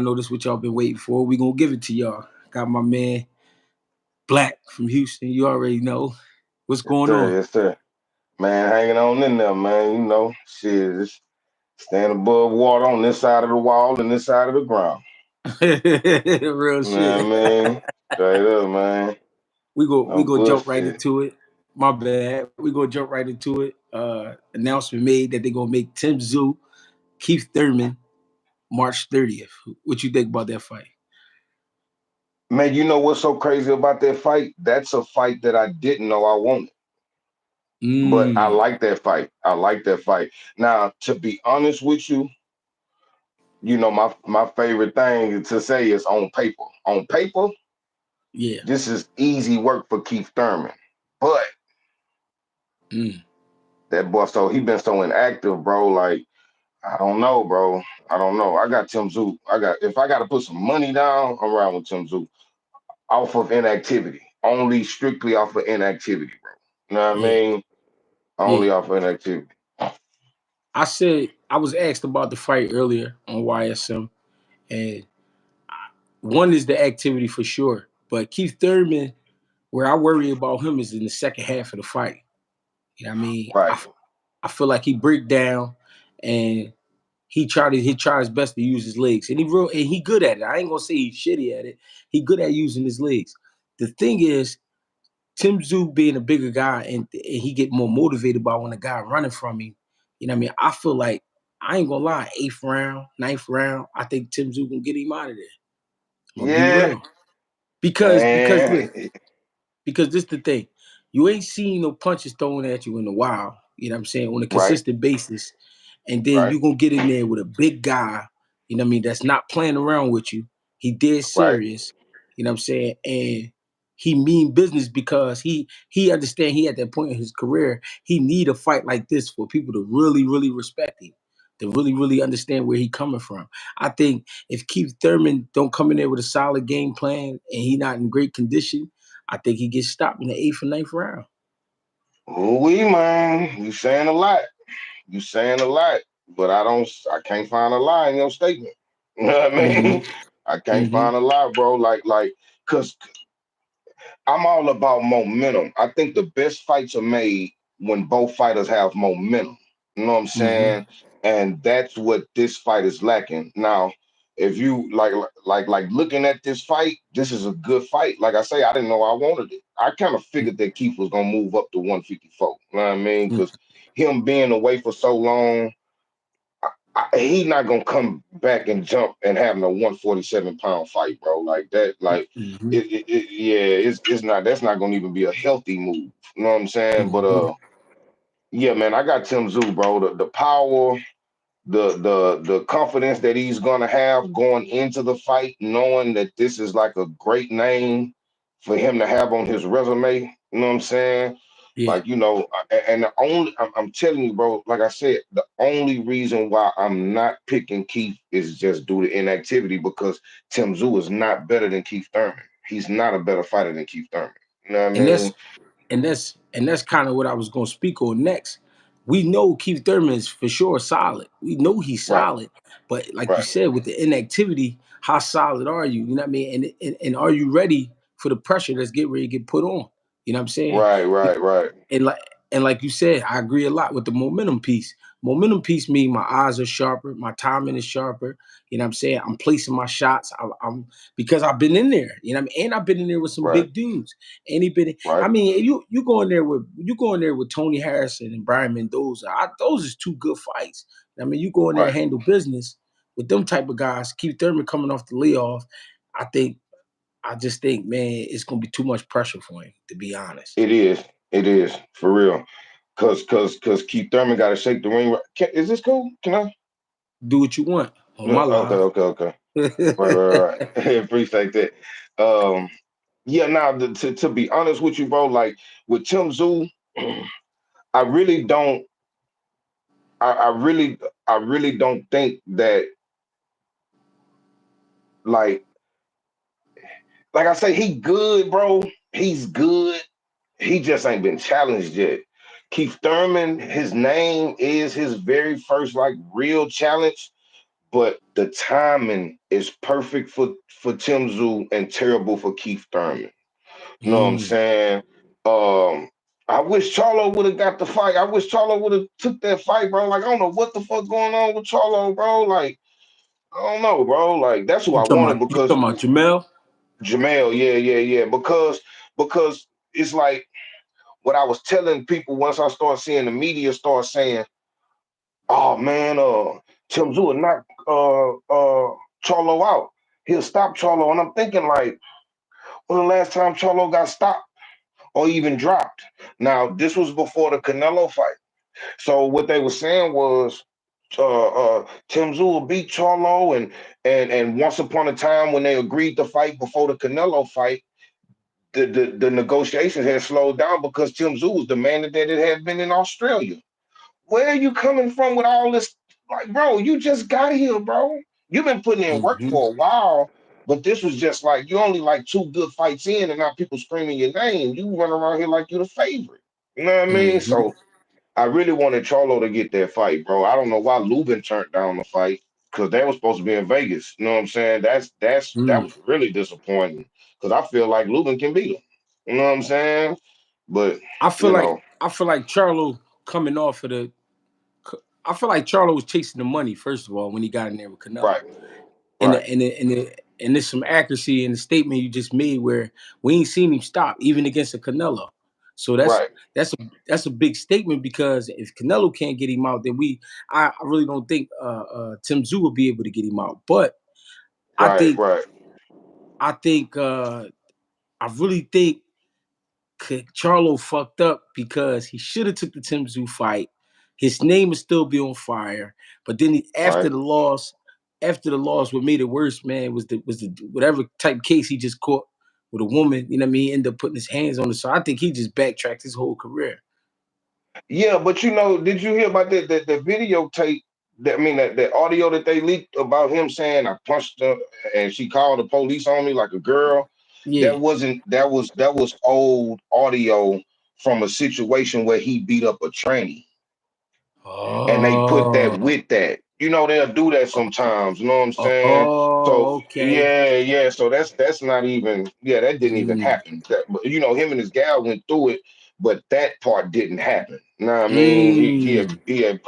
know this what y'all been waiting for. We gonna give it to y'all. Got my man Black from Houston. You already know what's Yes, going sir. on. Yes, sir. Man, hanging on in there, man. You know, shit, just stand above water on this side of the wall and this side of the ground. Real You know shit. what I mean? Straight up, man. We No go jump right bullshit. into it. My bad. We gonna jump right into it. Announcement made that they gonna make Tszyu, Keith Thurman, March 30th. What you think about that fight? Man, you know what's so crazy about that fight? That's a fight that I didn't know I wanted. But I Mm, like that fight. I like that fight. Now, to be honest with you, my favorite thing to say is on paper. On paper, yeah. this is easy work for Keith Thurman. But Mm, that boy, so he been so inactive, bro. Like, I don't know, bro. I don't know. I got Tim Tszyu. If I got to put some money down, I'm around with Tim Tszyu off of inactivity. Only strictly off of inactivity, bro. You know what I yeah. mean? Yeah. Only off of inactivity. I said I was asked about the fight earlier on YSM, and one is the activity for sure. But Keith Thurman, where I worry about him is in the second half of the fight. You know what I mean? Right, I feel like he break down and he try his best to use his legs. And he good at it. I ain't gonna say he's shitty at it. He good at using his legs. The thing is, Tim Tszyu being a bigger guy and he get more motivated by when a guy running from him. You know what I mean? I feel like I ain't gonna lie, eighth round, ninth round, I think Tim Tszyu gonna get him out of there. I'm gonna be yeah, real. Because man. look, because this the thing. You ain't seen no punches thrown at you in a while, you know what I'm saying, on a Right, consistent basis. And then right, you gonna get in there with a big guy, you know what I mean, that's not playing around with you. He dead right. serious, you know what I'm saying? And he mean business because he understand he at that point in his career, he need a fight like this for people to really, really respect him, to really, really understand where he coming from. I think if Keith Thurman don't come in there with a solid game plan and he not in great condition, I think he gets stopped in the eighth or ninth round. We man, you saying a lot. You saying a lot, but I can't find a lie in your statement. You know what I Mm-hmm. mean? I can't Mm-hmm. find a lie, bro. Cause I'm all about momentum. I think the best fights are made when both fighters have momentum. You know what I'm Mm-hmm. saying? And that's what this fight is lacking. Now, if you like looking at this fight, this is a good fight. Like I say, I didn't know I wanted it. I kind of figured that Keith was gonna move up to 154. You know what I mean? Because him being away for so long, he not gonna come back and jump and having a 147-pound fight, bro. Like that, like Mm-hmm. yeah, it's not. That's not gonna even be a healthy move. You know what I'm saying? But Mm-hmm. yeah, man, I got Tim Tszyu, bro. The power, the confidence that he's gonna have going into the fight, knowing that this is like a great name for him to have on his resume. You know what I'm saying? Yeah. Like, and I'm telling you, bro, like I said, the only reason why I'm not picking Keith is just due to inactivity because Tim Tszyu is not better than Keith Thurman. He's not a better fighter than Keith Thurman. You know what I And mean? that's kind of what I was gonna speak on next. We know Keith Thurman is for sure solid. We know he's Right, solid, but like you right, said, with the inactivity, how solid are you? You know what I mean? And are you ready for the pressure that's getting ready to get put on? You know what I'm saying? right, right, right, and like and like you said, I agree a lot with the momentum piece. Momentum piece mean my eyes are sharper, my timing is sharper. You know what I'm saying? I'm placing my shots. I'm because I've been in there. You know what I mean? And I've been in there with some right, big dudes. And he been. I right. mean, you go in there with Tony Harrison and Brian Mendoza. Those is two good fights. I mean, you go in there and Right. handle business with them type of guys. Keith Thurman coming off the layoff. I think. I just think, man, it's gonna be too much pressure for him. To be honest, It is. It is for real. Cause Keith Thurman got to shake the ring. Is this cool? Can I? do what you want on No, my okay, live. okay, okay. Right, right, right. Appreciate that. Um, yeah. Now, to be honest with you, bro, like with Tim Tszyu, I really don't. I really don't think that like like I say, he good, bro. He's good. He just ain't been challenged yet. Keith Thurman, his name is his very first like real challenge. but the timing is perfect for Tszyu and terrible for Keith Thurman. You know what I'm Mm. saying? Um, I wish Charlo would have got the fight. I wish Charlo would have took that fight, bro. Like I don't know what the fuck going on with Charlo, bro. Like I don't know, bro. Like that's who I wanted You because talking about Jamel? Jamel, yeah. Because it's like what I was telling people once I started seeing the media start saying, "Oh man, Tszyu will knock Charlo out. He'll stop Charlo," and I'm thinking like, when the last time Charlo got stopped or even dropped? Now this was before the Canelo fight. So what they were saying was Tszyu will beat Charlo, and once upon a time when they agreed to fight before the Canelo fight, the negotiations had slowed down because Tszyu was demanding that it had been in Australia. Where are you coming from with all this? Like, bro, you just got here, bro. You've been putting in work Mm-hmm. for a while, but this was just like you only like two good fights in, and now people screaming your name. You run around here like you're the favorite. You know what I mean? Mm-hmm. So I really wanted Charlo to get that fight, bro. I don't know why Lubin turned down the fight because they were supposed to be in Vegas. You know what I'm saying? That Mm. was really disappointing because I feel like Lubin can beat him. You know what I'm saying? But you know, I feel like Charlo coming off of the. I feel like Charlo was chasing the money first of all when he got in there with Canelo. right, right, And there's some accuracy in the statement you just made where we ain't seen him stop even against a Canelo. So right, that's a big statement because if Canelo can't get him out, then I really don't think Tszyu will be able to get him out. But I right, think right, I think I really think Charlo fucked up because he should have took the Tszyu fight. His name would still be on fire. But then right. after the loss, what made it worse, man, was the whatever type case he just caught with a woman. You know what I mean? He ended up putting his hands on her. So I think he just backtracked his whole career. Yeah, but you know, did you hear about that videotape? That I mean, that audio that they leaked about him saying I punched her and she called the police on me like a girl. Yeah. That was old audio from a situation where he beat up a tranny, and they put that Oh. with that. You know, they'll do that sometimes. You know what I'm saying? So Oh, okay. yeah. So that's not even that didn't even Mm. happen. But, you know, him and his gal went through it, but that part didn't happen. You know what I mean? Mm. He had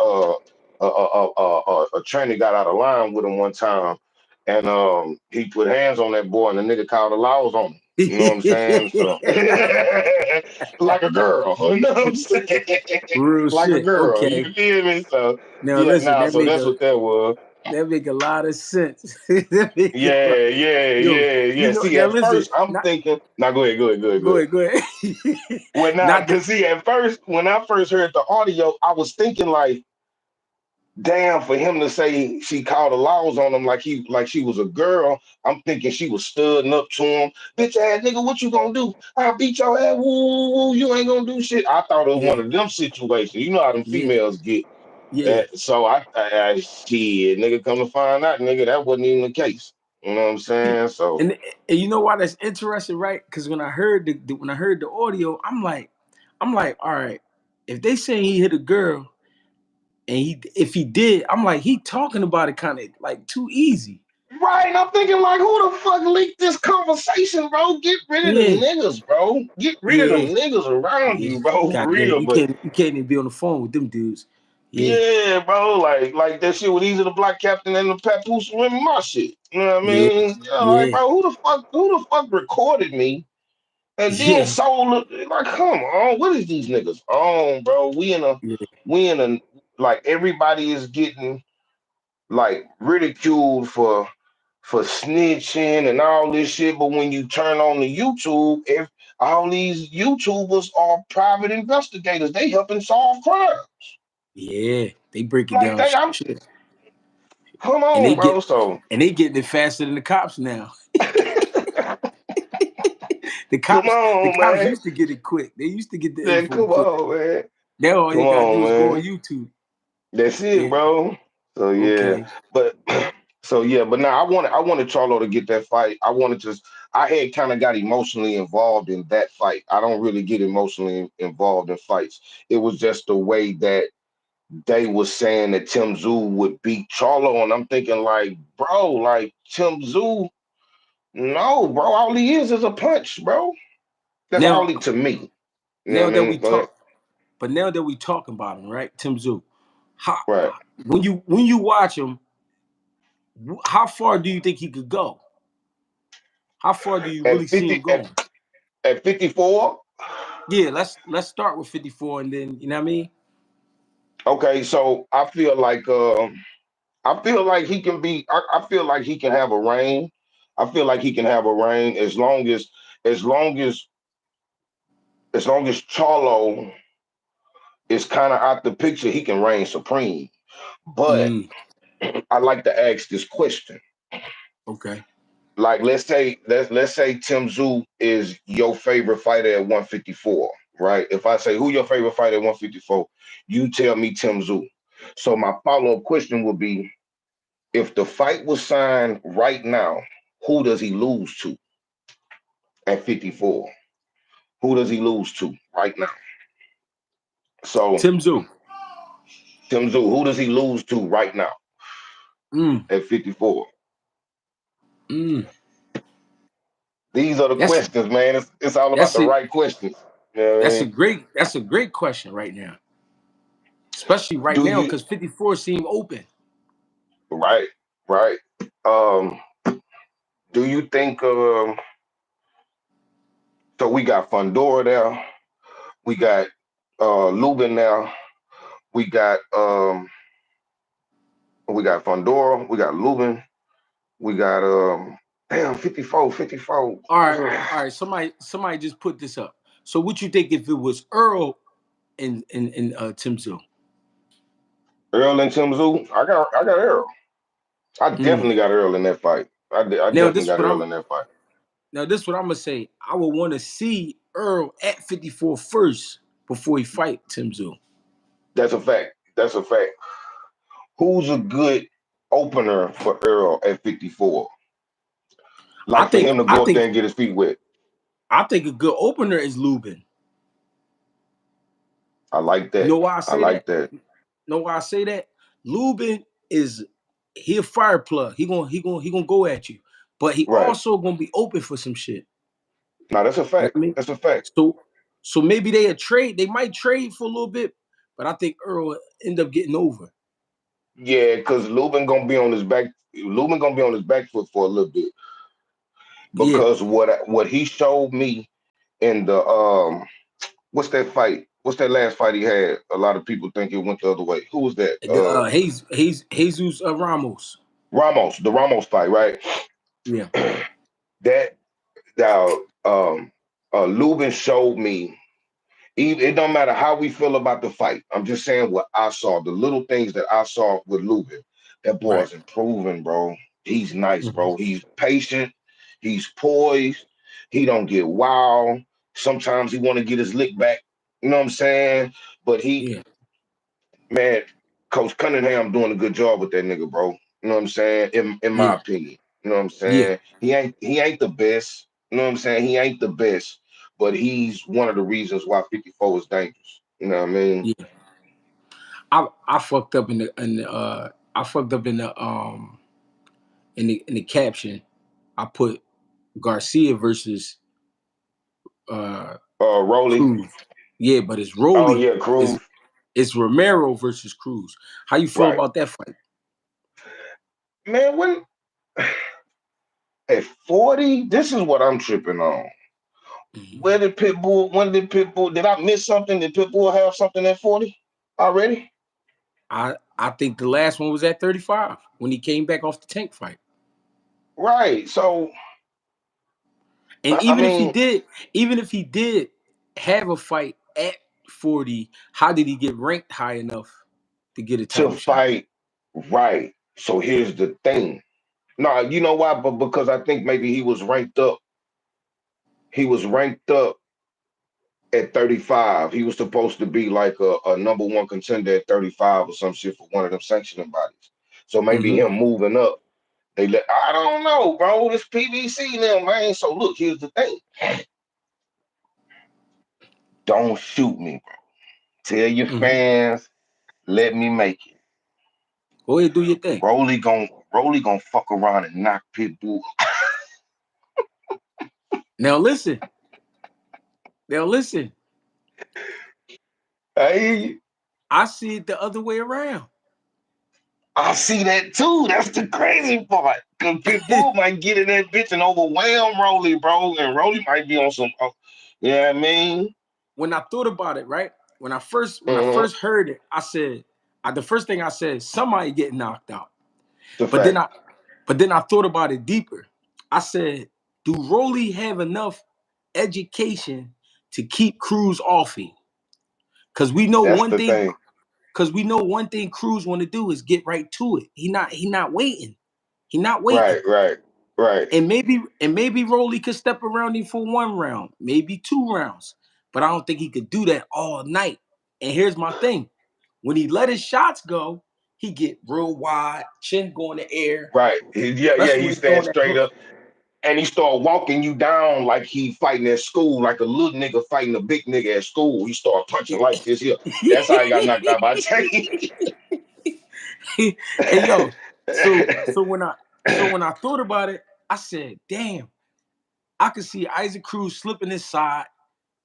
a trainer got out of line with him one time, and he put hands on that boy, and the nigga called the laws on him. You know what I'm saying? So like a girl. You know what I'm saying? Real Like a shit. girl. Okay. You feel me? So Now yeah, listen, nah, so that's what that was. that make a lot of sense. That make a lot. Yo, you Yeah. know, See, now at listen, first I'm not thinking, now go go ahead. ahead, go ahead. Well, now, Not the cause see, at first, when I first heard the audio, I was thinking like, damn, for him to say she called the laws on him like she was a girl, I'm thinking she was studying up to him. Bitch ass nigga, what you gonna do? I'll beat your ass. Woo, woo, woo, you ain't gonna do shit. I thought it was one yeah, of them situations. You know how them yeah, females get. yeah. So I shit, nigga, come to find out, nigga, that wasn't even the case. You know what I'm saying? So And and you know why that's interesting, right? Because when I heard when I heard the audio, I'm like, all right, if they saying he hit a girl and if he did, I'm like, he talking about it kind of like too easy. right, I'm thinking like, who the fuck leaked this conversation, bro? Get rid of them Yeah, niggas, bro. Get rid of them yeah, niggas around yeah. you, bro, for Goddamn, real. But you can't even be on the phone with them dudes. Yeah, yeah, bro, like that shit with Easy the Black Captain and the Papoose remember my shit. You know what I yeah, mean? Yeah, like, yeah, bro, who the fuck recorded me and then yeah, sold it? Like, come on, what is these niggas on, bro? yeah, We in a like everybody is getting like ridiculed for snitching and all this shit. But when you turn on the YouTube, if all these YouTubers are private investigators, they helping solve crime. yeah. They break it Like down. they, I'm Shit. come And they on, get bro. So getting it faster than the cops now. come The on, cops man. used to get it quick. They used to get the Then info come quick. on, man. Now all Come you gotta do on, is go on man. YouTube. That's it, Yeah. bro. So yeah, Okay. but so yeah, but now I wanted Charlo to get that fight. I had kind of got emotionally involved in that fight. I don't really get emotionally involved in fights. It was just the way that they was saying that Tszyu would beat Charlo, and I'm thinking like, bro, like Tszyu, no, bro, all he is a punch, bro. That's all Now, he to me. You know now what I that mean? we Go ahead. talk, but now that we talking about him, right, Tszyu, how Right. when you watch him, how far do you think he could go? How far do you At really see him 50, going? at 54. Yeah, let's start with 54, and then you know what I mean. Okay, so I feel like he can be. I feel like he can have a reign. I feel like he can have a reign as long as Charlo is kind of out the picture. He can reign supreme. But Mm, I like to ask this question. okay. Like, let's say Tszyu is your favorite fighter at 154, right? If I say who your favorite fighter at 154, you tell me Tszyu. So my follow up question would be, if the fight was signed right now, who does he lose to at 54? Who does he lose to right now? So Tszyu. Tszyu, who does he lose to right now Mm, at 54? mm. These are the That's questions, man. It's all about that's the it. right questions. You know what I mean? That's a great question right now, especially right Do now you because 54 seem open. right, right? Um, do you think so we got Fundora there, we got Lubin now, we got Fundora, we got Lubin, we got damn 54, 54. All right. Somebody just put this up. So, what you think if it was Earl and Tszyu? Earl and Tim Zoo. I got Earl. I Mm. definitely got Earl in that fight. I Now definitely this got what Earl I'm in that fight. now this what I'm gonna say. I would want to see Earl at 54 first before he fight Tszyu. That's a fact. That's a fact. Who's a good opener for Earl at 54? I Like for think him to I go up there think and get his feet wet. I think a good opener is Lubin. I like You that. know why I I say like that? that. Know why I say that? Lubin is he a fire plug. He gonna go at you, but he Right. also gonna be open for some shit. No, that's a You know fact. what I mean? That's a fact. So so maybe they a trade. They might trade for a little bit, but I think Earl will end up getting over. Yeah, because Lubin gonna be on his back. Lubin gonna be on his back foot for a little bit Yeah, because what he showed me in the what's that fight? What's that last fight he had? A lot of people think it went the other way. Who was that? the Jesus Ramos. Ramos, the Ramos fight, right? Yeah, That now Lubin showed me. It don't matter how we feel about the fight. I'm just saying what I saw, the little things that I saw with Lubin. That right. boy's improving, bro. He's nice, Mhm. bro. He's patient. He's poised. He don't get wild. Sometimes he want to get his lick back. You know what I'm saying? But he, Yeah, man, Coach Cunningham doing a good job with that nigga, bro. You know what I'm saying? In my yeah, opinion. You know what I'm yeah, saying? He ain't the best. You know what I'm saying? He ain't the best, but he's one of the reasons why 54 is dangerous. You know what I mean? yeah. I fucked up I fucked up in the caption. I put Garcia versus Rolly. Cruz. Yeah, but it's Oh Rolly. yeah, Cruz. It's Romero versus Cruz. How you feel Right. about that fight? Man, when at 40, this is what I'm tripping on. Mhm. Where did Pitbull, when did Pitbull, did I miss something? Did Pitbull have something at 40 already? I think the last one was at 35 when he came back off the tank fight. Right. So And I mean, even if he did have a fight at 40, how did he get ranked high enough to get a to title shot? fight, right. So here's the thing. No, you know why? But because I think maybe he was ranked up. He was ranked up at 35. He was supposed to be like a number one contender at 35 or some shit for one of them sanctioning bodies. So maybe Hmm. him moving up, I don't know, bro. This PBC now, man. So look, here's the thing. Don't shoot me, bro. Tell your Hmm. fans. Let me make it. Go ahead, do your thing. Rolly gon' fuck around and knock Pitbull. Now listen. Now listen. Hey, I see it the other way around. I see that too. That's the crazy part. Cause Pitbull might get in that bitch and overwhelm Rolly, bro, and Rolly might be on some. You know what I mean? When I thought about it, right? When I first Mm-hmm. heard it, I said, the first thing I said, somebody getting knocked out. The But then fact. I thought about it deeper. I said, do Rolly have enough education to keep Cruz off him? Because we know That's one the thing. thing. Because we know one thing Cruz want to do is get right to it. He not waiting. He not waiting. Right, right, right. And maybe Rolly could step around him for 1 round, maybe 2 rounds. But I don't think he could do that all night. And here's my thing. When he let his shots go, he get real wide, chin going in the air, Right. Yeah, yeah, especially he when he's stands throwing that straight hook. up and he start walking you down like he fighting at school, like a little nigga fighting a big nigga at school. He start punching like this here. That's how he got knocked out by Tank. Hey yo, so when I thought about it, I said, damn, I could see Isaac Cruz slipping his side,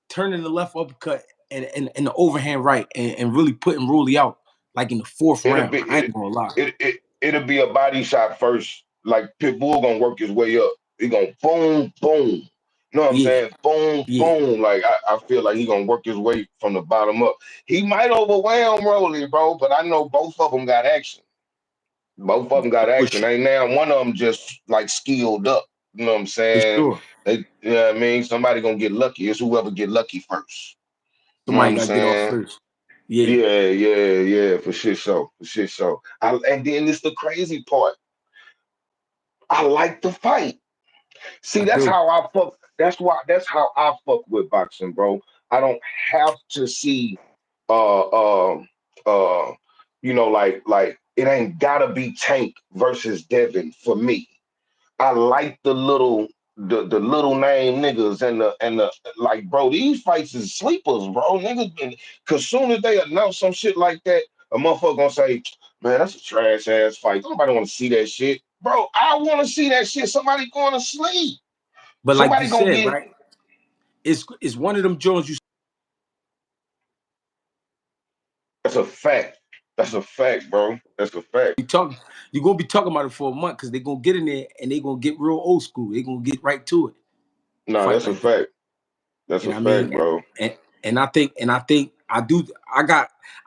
turning the left uppercut and the overhand right, and really putting Rolly out like in the fourth it'll round. be I it, ain't gonna lie. it'll be a body shot first. Like Pitbull gonna work his way up. He gonna boom, boom. You know what I'm Yeah, saying? Boom, yeah, boom. Like I feel like he gonna work his way from the bottom up. He might overwhelm Rolly, bro, but I know both of them got action. Both of them got for action. sure, Ain't now one of them just like skilled up. You know what I'm for saying? sure. You know what I mean? Somebody gonna get lucky. It's whoever get lucky first. You know what Somebody I'm gotta get off saying? first. Yeah, Yeah, yeah, yeah, for shit show, for shit show. And then it's the crazy part. I like the fight. See, I that's do. how I fuck. That's how I fuck with boxing, bro. I don't have to see, uh, uh, uh, like it ain't gotta be Tank versus Devin for me. I like the little name niggas and the like, bro. These fights is sleepers, bro. Niggas been cause soon as they announce some shit like that, a motherfucker gonna say, man, that's a trash ass fight. Nobody wanna see that shit. Bro, I wanna see that shit. Somebody going to sleep. But like you Somebody gonna said, get right? It's one of them Jones you that's a fact. That's a fact, bro. That's a fact. be talking. You're gonna be talking about it for a month because they're gonna get in there and they're gonna get real old school. They're gonna get right to it. A Nah, fight that's a like that. fact. That's You a know what I fact, mean? bro.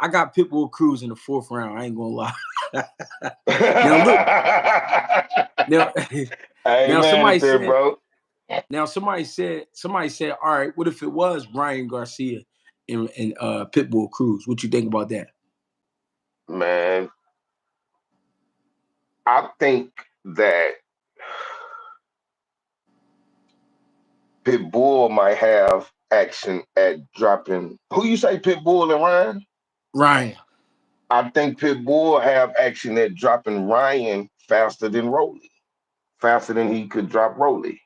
I got Pitbull Cruz in the fourth round. I ain't gonna lie. Now look, now now Amen, somebody there, said, bro. all right, what if it was Ryan Garcia and Pitbull Cruz? What you think about that? Man, I think that Pitbull might have action at dropping. Who you say Pitbull and Ryan? Ryan. I think Pitbull have action at dropping Ryan faster than Rolly, faster than he could drop Rolly.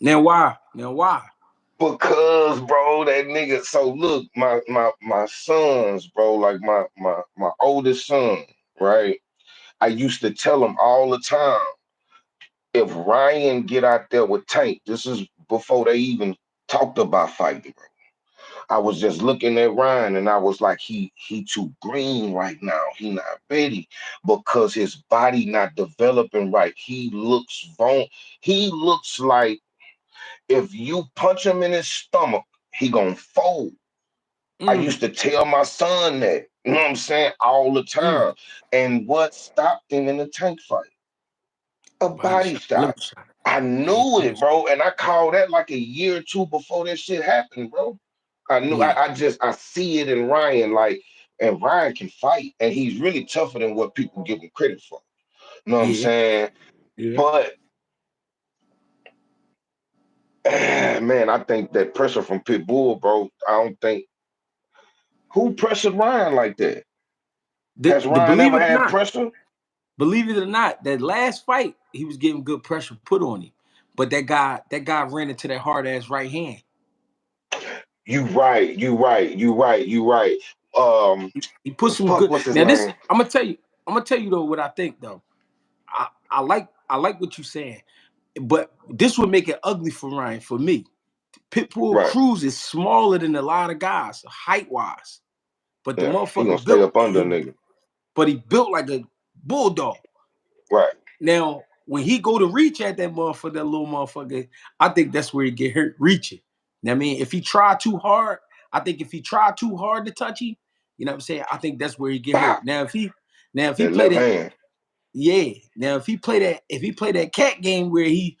Now why? Now why? Because, bro, that nigga. So look, my sons, bro, like my oldest son, right? I used to tell him all the time, if Ryan get out there with Tank, this is before they even talked about fighting, bro. I was just looking at Ryan and I was like, he too green right now. He not ready because his body not developing right. He looks like if you punch him in his stomach, he gonna fold. I Mm, used to tell my son that, you know what I'm saying, all the mm. time. And what stopped him in the Tank fight? A Body body shot, liver shot. shot. I Yeah, knew liver it, shot. bro. And I called that like a year or two before that shit happened, bro. I knew Yeah, I see it in Ryan, like, and Ryan can fight, and he's really tougher than what people give him credit for. You know what I'm yeah, saying? yeah. But man, I think that pressure from Pitbull, bro. I don't think who pressured Ryan like that. Has The Ryan believe ever it or had not, pressure? that last fight he was getting good pressure put on him, but that guy ran into that hard ass right hand. You right, you right, you right, you right. He put some fuck, good. what's his Now this, name? I'm gonna tell you. I'm gonna tell you though what I think though. I like what you're saying, but this would make it ugly for Ryan for me. Pitbull Right. Cruz is smaller than a lot of guys, height wise, but the Yeah. He gonna motherfucker stay built. up under a nigga. But he built like a bulldog. Right. Now, when he go to reach at that motherfucker, that little motherfucker, I think that's where he get hurt reaching. Now, I mean, if he try too hard, I think if he try too hard to touch him, you know what I'm saying? I think that's where he get hurt. Pop. Now if he That play left that, hand. yeah. Now if he play that cat game where he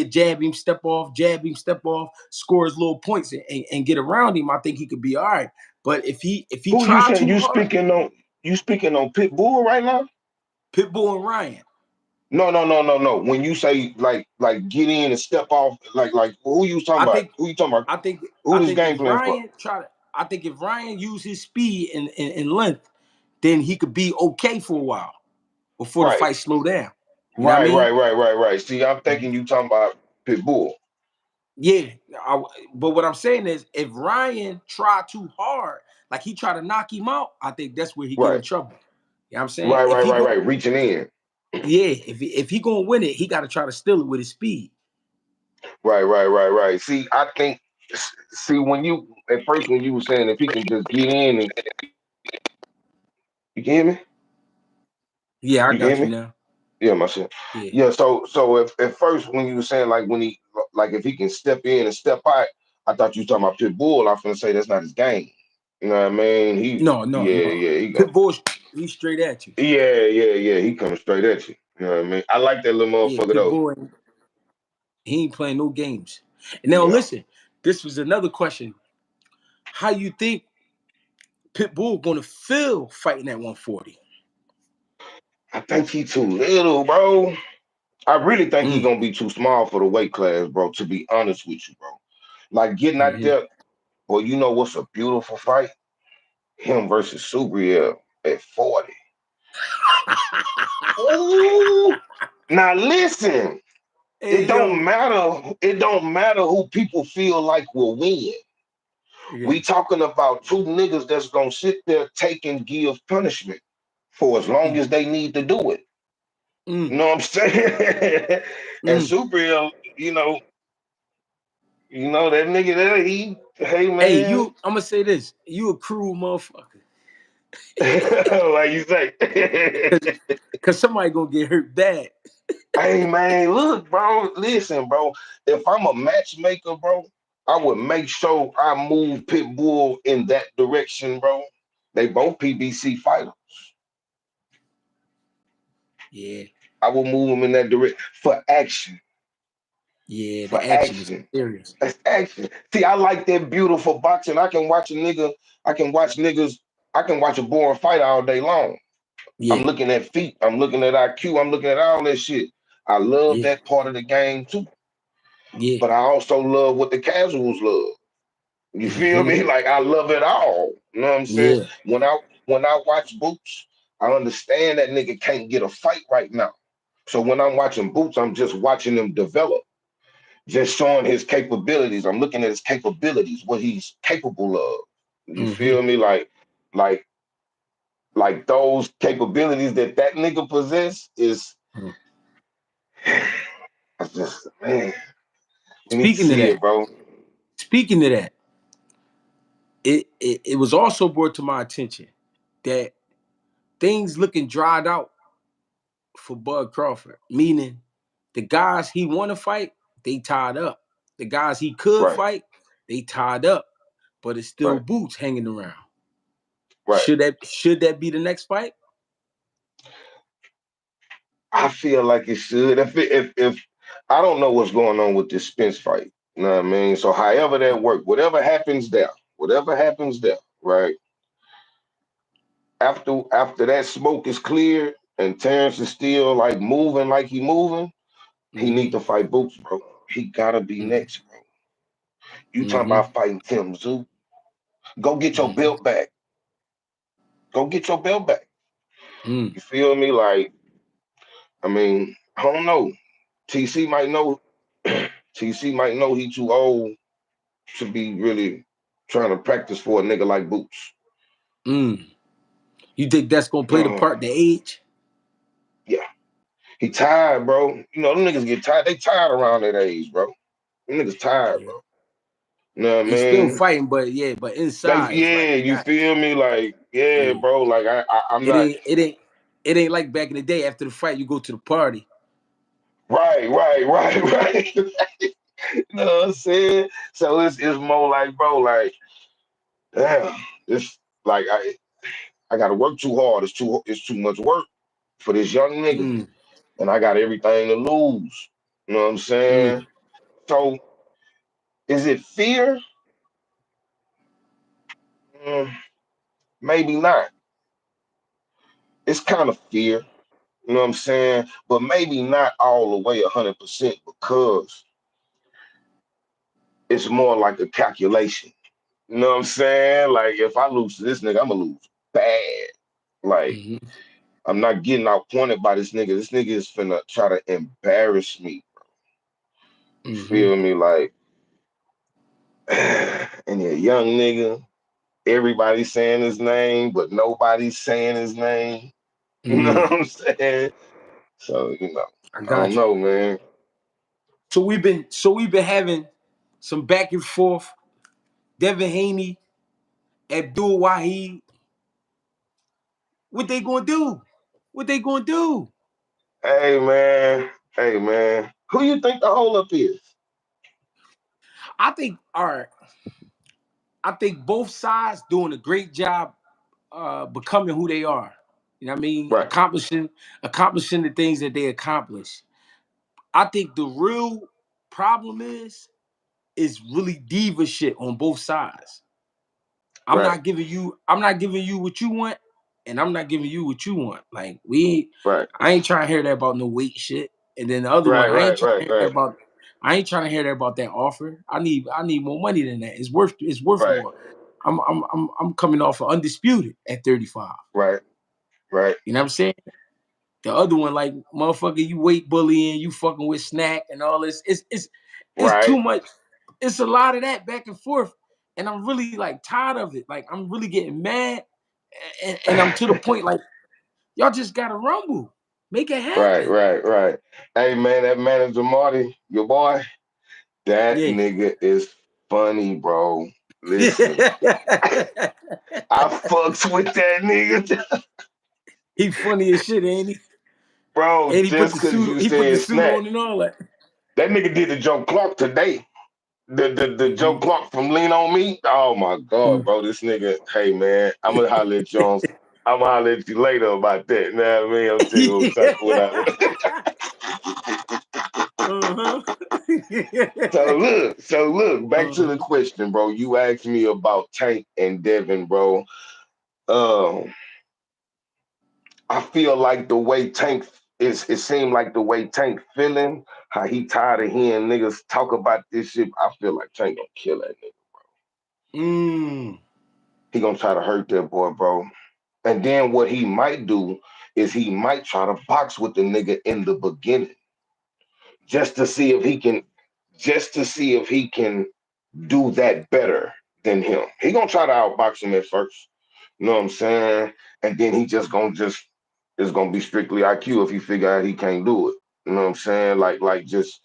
jab him, step off, scores little points and get around him, I think he could be all right. But if he Who you try saying too you hard, speaking on? You speaking on Pitbull right now? Pitbull and Ryan. No. When you say like get in and step off, like who you talking I about? think Who you talking about? I think Who I this think game plan for? I think if Ryan used his speed and length, then he could be okay for a while before the Right. fight slow down. You know what I Right, mean? right, right, right, right. See, I'm thinking you talking about Pitbull. Yeah. But what I'm saying is if Ryan try too hard, like he try to knock him out, I think that's where he get in Right, trouble. You know what I'm saying? right, If right, he right, go, right. Reaching in. yeah, if he gonna win it, he gotta try to steal it with his speed. Right, right, right, right. See, I think. See, when you at first when you were saying if he can just get in and you can hear me, Yeah, I you can hear got you me. now. Yeah, my shit. Yeah. Yeah. So if at first when you were saying like when he like if he can step in and step out, I thought you were talking about Pitbull. I was gonna say that's not his game. You know what I mean? No. He go. Pitbull, he's straight at you. Yeah. He coming straight at you. You know what I mean? I like that little Yeah, motherfucker though. Pitbull, he ain't playing no games. And now Yeah. listen, this was another question. How you think Pitbull gonna feel fighting at 140? I think he too little, bro. I really think he Mm, gonna be too small for the weight class, bro. To be honest with you, bro. Like getting out mm-hmm. there, boy. You know what's a beautiful fight? Him versus Subriel at 40. Ooh. Now listen, Hey yo, It don't matter who people feel like will win. yeah. We talking about two niggas that's gonna sit there, take and give punishment for as long Mm, as they need to do it. mm, You know what I'm saying? And mm. Subriel, that nigga there, hey Hey, man, I'm gonna say this. You a cruel motherfucker. like you say, Cause somebody gonna get hurt bad. hey man, look, bro, listen, bro. If I'm a matchmaker, bro, I would make sure I move Pitbull in that direction, bro. They both PBC fighters. Yeah, I will move them in that direction for action. yeah, For the action is action. serious. That's action. See, I like that beautiful boxing. I can watch a nigga. I can watch niggas. I can watch a boring fight all day long. I'm Yeah, looking at feet. I'm looking at IQ. I'm looking at all that shit. I love yeah, that part of the game too. yeah. But I also love what the casuals love. You feel Mm-hmm. me? Like I love it all. You know what I'm saying? Yeah. When I watch Boots, I understand that nigga can't get a fight right now. So when I'm watching Boots, I'm just watching him develop, just showing his capabilities. I'm looking at his capabilities, what he's capable of. You Mm-hmm. feel me? Like, like those capabilities that nigga possess is Mm. I just man, we need to Speaking of see that, it, bro. speaking of that, it was also brought to my attention that things looking dried out for Bud Crawford, meaning the guys he want to fight, they tied up. The guys he could Right, fight, they tied up, but it's still right, Boots hanging around. right. Should that be the next fight? I feel like it should. If I don't know what's going on with this Spence fight. You know what I mean? So however that work, whatever happens there, right? After that smoke is cleared and Terrence is still like moving like he Mm-hmm. need to fight Boots, bro. He gotta be Mm-hmm. next, bro. You talking Mm-hmm. about fighting Tszyu? Go get your Mm-hmm. belt back. Go get your belt back. Mm. You feel me? Like, I mean, I don't know. TC might know. TC might know he too old to be really trying to practice for a nigga like Boots. Mm. You think that's gonna play the part, the age? Yeah. He tired, bro. You know, them niggas get tired. They tired around that age, bro. Them niggas tired, Yeah. bro. You know what I He's still mean? fighting, but inside it's like You God. feel me? Like, yeah, Yeah. bro. Like I'm It not ain't it ain't it ain't like back in the day after the fight you go to the party. right. You know what I'm saying? So it's more like, bro, like, damn, it's like I gotta work too hard. It's too much work for this young nigga. Mm. And I got everything to lose. You know what I'm saying? Mm. So is it fear? Mm, maybe not. It's kind of fear. You know what I'm saying? But maybe not all the way 100% because it's more like a calculation. You know what I'm saying? Like if I lose to this nigga, I'm gonna lose bad. Like Mm-hmm. I'm not getting outpointed by this nigga. This nigga is finna try to embarrass me. You Mm-hmm. feel me? Like, and a young nigga, everybody's saying his name, but nobody's saying his name. You know what Mm. I'm saying? So, I I don't got you. know, man. So we've been having some back and forth. Devin Haney, Abdul Wahid. What they gonna do? What they gonna do? Hey, man. Hey, man. Who you think the holdup is? I think all right. I think both sides doing a great job becoming who they are. You know what I mean? Right, Accomplishing the things that they accomplish. I think the real problem is really diva shit on both sides. right, I'm not giving you what you want, and I'm not giving you what you want. Like right, I ain't trying to hear that about no weight shit. And then the other one, right, right, right, right, I ain't trying to hear that about that offer. I need more money than that. It's worth right, more. I'm coming off of undisputed at 35. right, right, You know what I'm saying? The other one, like motherfucker, you weight bullying, you fucking with snack and all this. It's right. too much. It's a lot of that back and forth, and I'm really like tired of it. Like I'm really getting mad, and I'm to the point like y'all just gotta rumble, make it Right, happen. right, right. Hey, man, that manager Marty, your boy, that Yeah. nigga is funny, bro. Listen, I fucks with that nigga, He funny as shit, ain't he? bro. And Just cause you he put the said suit snack, on and all that. that nigga did the Joe Clark today. The Joe Mm-hmm. Clark from Lean on Me. Oh my god, Mm-hmm. bro. This nigga, hey man, I'm gonna holler at you on. I'm gonna holler at you later about that. You know what I mean? I'm tell you Uh-huh. So look, back to the Uh-huh. question, bro. You asked me about Tank and Devin, bro. Um, I feel like the way Tank it seemed like the way Tank feeling, how he tired of hearing niggas talk about this shit. I feel like Tank gonna kill that nigga. Mm. He gonna try to hurt that boy, bro. And then what he might do is he might try to box with the nigga in the beginning, just to see if he can, just to see if he can do that better than him. He gonna try to outbox him at first. You know what I'm saying? And then he just it's gonna be strictly IQ if he figure out he can't do it. You know what I'm saying? Like just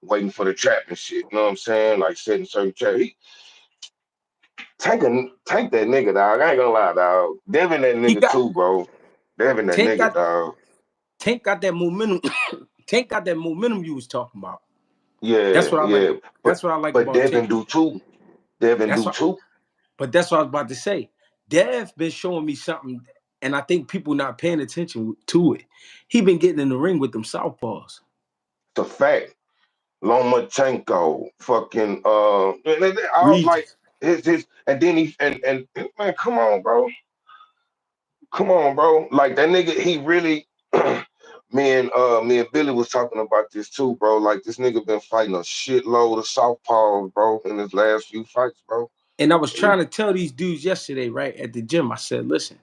waiting for the trap and shit. You know what I'm saying? Like setting certain trap. He take that nigga, dog. I ain't gonna lie, dog. Devin that He nigga got too, bro. Devin that Tank nigga, got dog. Tank got that momentum. Tank got that momentum you was talking about. That's Yeah, what I like. yeah. That's what I like But about Devin Tank. do too. Devin That's do what too. but that's what I was about to say. Dev been showing me something, and I think people not paying attention to it. He been getting in the ring with them southpaws. It's a fact. Lomachenko, fucking I was like Regis. his and then he and man, come on, bro. Like that nigga, he really me and Billy was talking about this too, bro. Like this nigga been fighting a shitload of southpaws, bro, in his last few fights, bro. And I was He, trying to tell these dudes yesterday, right, at the gym. I said, listen,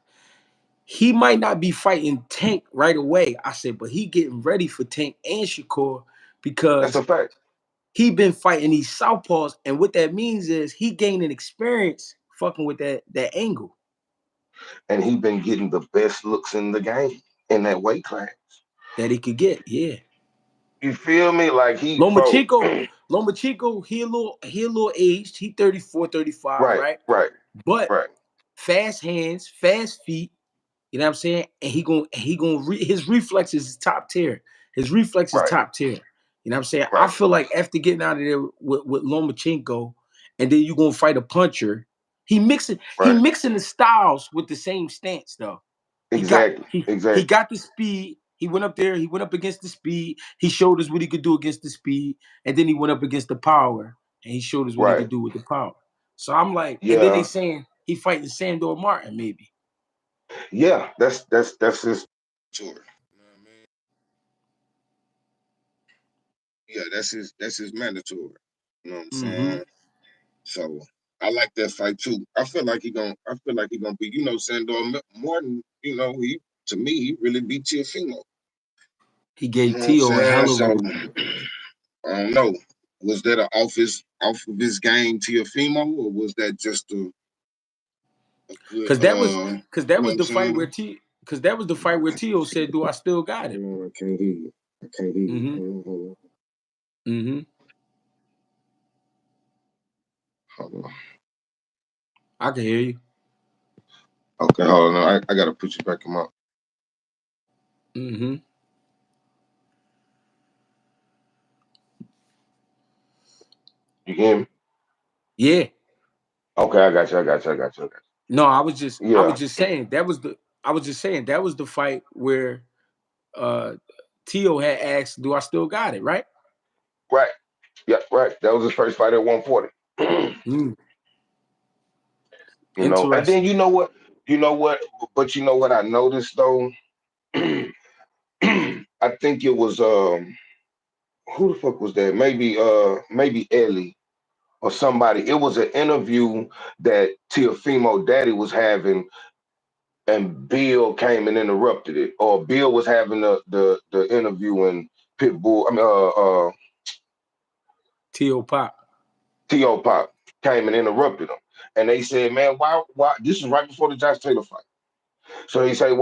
he might not be fighting Tank right away. I said, but he getting ready for Tank and Shakur that's a because fact. he been fighting these southpaws. And what that means is he gaining experience fucking with that angle. and he been getting the best looks in the game in that weight class. That he could get, yeah. You feel me? Like bro. Lomachenko, he a little aged. He 34, 35, Right, right? right, But right, fast hands, fast feet. You know what I'm saying? And his reflexes is top tier. His reflex is right, top tier. You know what I'm saying? I right, feel like after getting out of there with Lomachenko, and then you're gonna fight a puncher, he mixing right. the styles with the same stance though. Exactly, He exactly. got the speed. He went up there. He went up against the speed. He showed us what he could do against the speed, and then he went up against the power, and he showed us what he Right. could do with the power. So I'm like, and then they Yeah, saying he fighting Sandor Martin maybe. yeah. That's his tour. You know what I mean? Yeah, that's his mandatory. You know what I'm Mm-hmm. saying? So I like that fight too. I feel like he gonna be, Sandor Martin, he to me, he really beat Teofimo. He You gave know what I'm Tio a saying? hell of So a. I don't know. Was that an off of his game Teofimo, or was that just a good Because that you know was what I'm the fight saying? where Tio said, "Do I still got it?" I can't hear you. I can't hear you. Mm-hmm. Hold Mm-hmm. on. Hold on. I can hear you. Okay, hold on. I gotta put you back in my. Mm-hmm. You hear me? Yeah. Okay, I got you. I got you. I got you. I got No, I was you. just saying that was the fight where uh Tio had asked, "Do I still got it?" Right? Right. Yeah, right. That was his first fight at 140. Mm, And then interesting. you know what, but you know what I noticed though. I think it was who the fuck was that? Maybe Ellie or somebody. It was an interview that Teofimo Daddy was having, and Bill came and interrupted it. Or Bill was having the interview, and Pitbull. I mean, Tio Pop. T.O. Pop came and interrupted him. And they said, man, why? This is right before the Josh Taylor fight. So he said,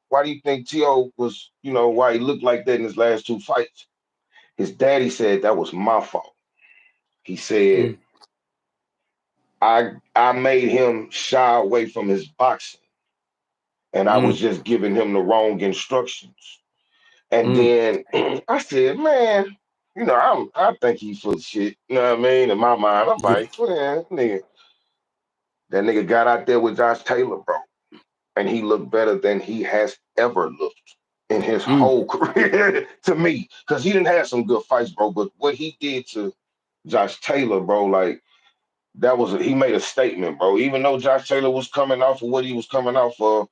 why do you think T.O. was, why he looked like that in his last two fights? His daddy said that was my fault. He said, Mm, I made him shy away from his boxing, and I was mm, just giving him the wrong instructions. And mm. then I said, man, I think he's full of shit. You know what I mean? In my mind, I'm Yeah, like, man, nigga, that nigga got out there with Josh Taylor, bro, and he looked better than he has ever looked in his mm. whole career to me. Because he didn't have some good fights, bro. But what he did to Josh Taylor, bro, like he made a statement, bro. Even though Josh Taylor was coming off of what he was coming off of,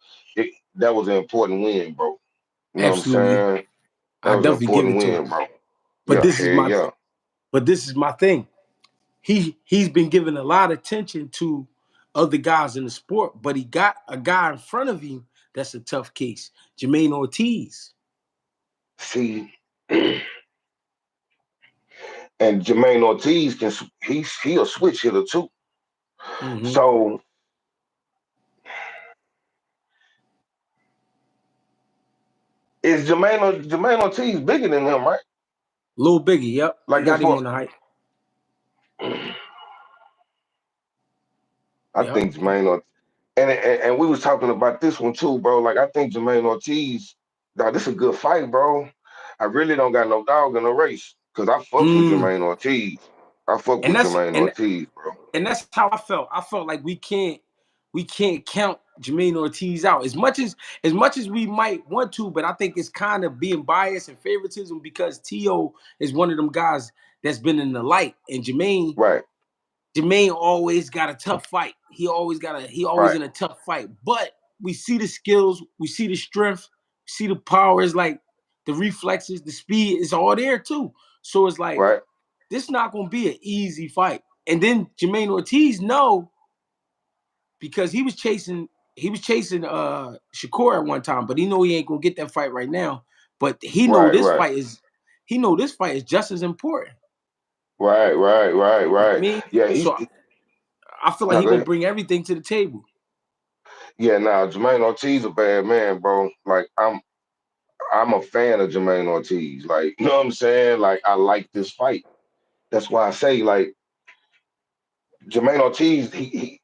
that was an important win, bro. You know what I'm Absolutely. saying? That I was an definitely give important it to him. win, bro. But Yeah, this is hell my yeah. but this is my thing. He's been giving a lot of attention to other guys in the sport, but he got a guy in front of him that's a tough case. Jermaine Ortiz. See, and Jermaine Ortiz he a switch hitter too. Mm-hmm. So is Jermaine Ortiz bigger than him, right? Lil Biggie, yep. He Like as got him far on the height. I Yep. think Jermaine Ortiz, and we was talking about this one too, bro. Like I think Jermaine Ortiz, dog, this is a good fight, bro. I really don't got no dog in the race because I fuck with Mm. Jermaine Ortiz. I fuck And with that's Jermaine Ortiz, bro. and that's how I felt. I felt like we can't count Jermaine Ortiz out as much as we might want to, but I think it's kind of being biased and favoritism because Tio is one of them guys that's been in the light, and Right, Jermaine always got a tough fight. He always right, in a tough fight. But we see the skills, we see the strength, we see the powers, like the reflexes, the speed is all there too. So it's like right, this not gonna be an easy fight. And then Jermaine Ortiz because he was chasing Shakur at one time, but he know he ain't gonna get that fight right now. But right, right, he know this fight is just as important. right. You know what I Right. mean? Yeah, So I feel like no, he go gonna ahead. bring everything to the table. Yeah, now Jermaine Ortiz a bad man, bro. Like I'm a fan of Jermaine Ortiz. Like, you know what I'm saying? Like, I like this fight. That's why I say, like, Jermaine Ortiz, he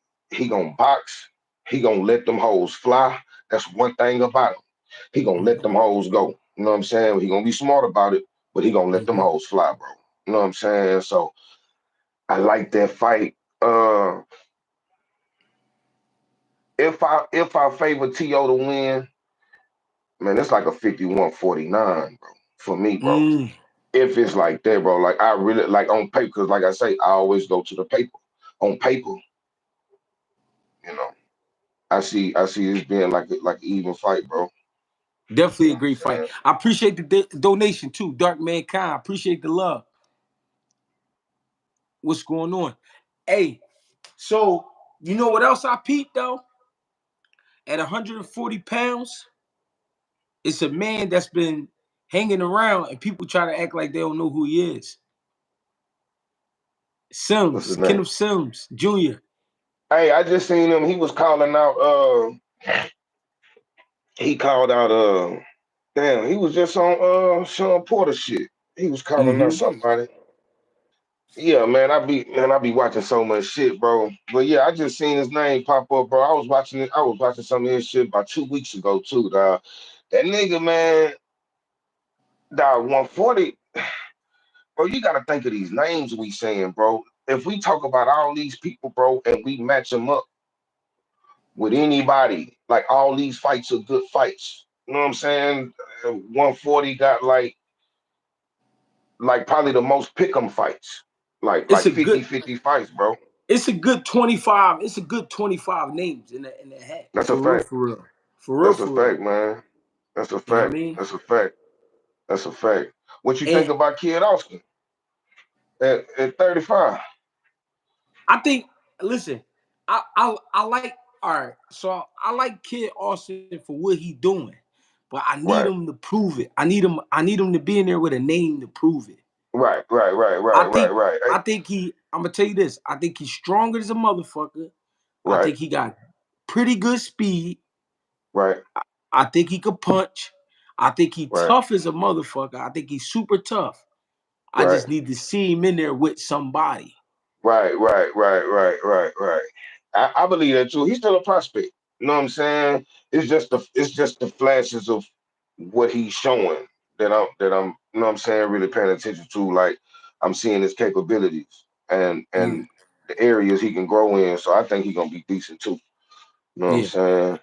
gonna box. He gonna let them hoes fly. That's one thing about him. He gonna let them hoes go. You know what I'm saying? He gonna be smart about it, but he gonna let them Mm-hmm. hoes fly, bro. You know what I'm saying? So I like that fight. If I favor T.O. to win, man, it's like a 51-49, bro, for me, bro. Mm. If it's like that, bro, like I really like on paper, because like I say, I always go to the paper. On paper, you know, I see this being like an even fight, bro. You Definitely know a what I'm great fight. saying? I appreciate the donation too, Dark Mankind. I appreciate the love. What's going on? Hey, so you know what else I peeped though? At 140 pounds, it's a man that's been hanging around and people try to act like they don't know who he is. What's his Sims, name? Kenneth Sims Jr. Hey, I just seen him. He was calling out. He called out. Damn, he was just on Sean Porter shit. He was calling out Mm-hmm. somebody. Yeah, man, I be watching so much shit, bro. But yeah, I just seen his name pop up, bro. I was watching it. I was watching some of his shit about 2 weeks ago too, dog. That nigga, man, dog, 140. Bro, you gotta think of these names we saying, bro. If we talk about all these people, bro, and we match them up with anybody, like all these fights are good fights. You know what I'm saying? 140 got like probably the most pick'em fights. Like It's like a 50 good, 50 fights, bro. it's a good 25. It's a good 25 names in the hat. That's a For real, fact. for real. For real, That's a for real. fact, man. That's a You know what I fact. mean? That's a fact. That's a fact. What you think And about Kid Austin at 35? I think, listen, I like, all right, so I like Kid Austin for what he doing, but I need Right. him to prove it. I need him to be in there with a name to prove it. Right. Right. Right. I Right. Right. think Right. Hey, I think I'm gonna tell you this. I think he's stronger as a motherfucker. I right. think he got pretty good speed. Right. I think he could punch. I think he Right. tough as a motherfucker. I think he's super tough. I Right. just need to see him in there with somebody. Right, right, right, right, right, right. I believe that too. He's still a prospect. You know what I'm saying? It's just the flashes of what he's showing that I'm you know what I'm saying, really paying attention to. Like I'm seeing his capabilities Yeah, and the areas he can grow in. So I think he's gonna be decent too. You know what I'm yeah. saying?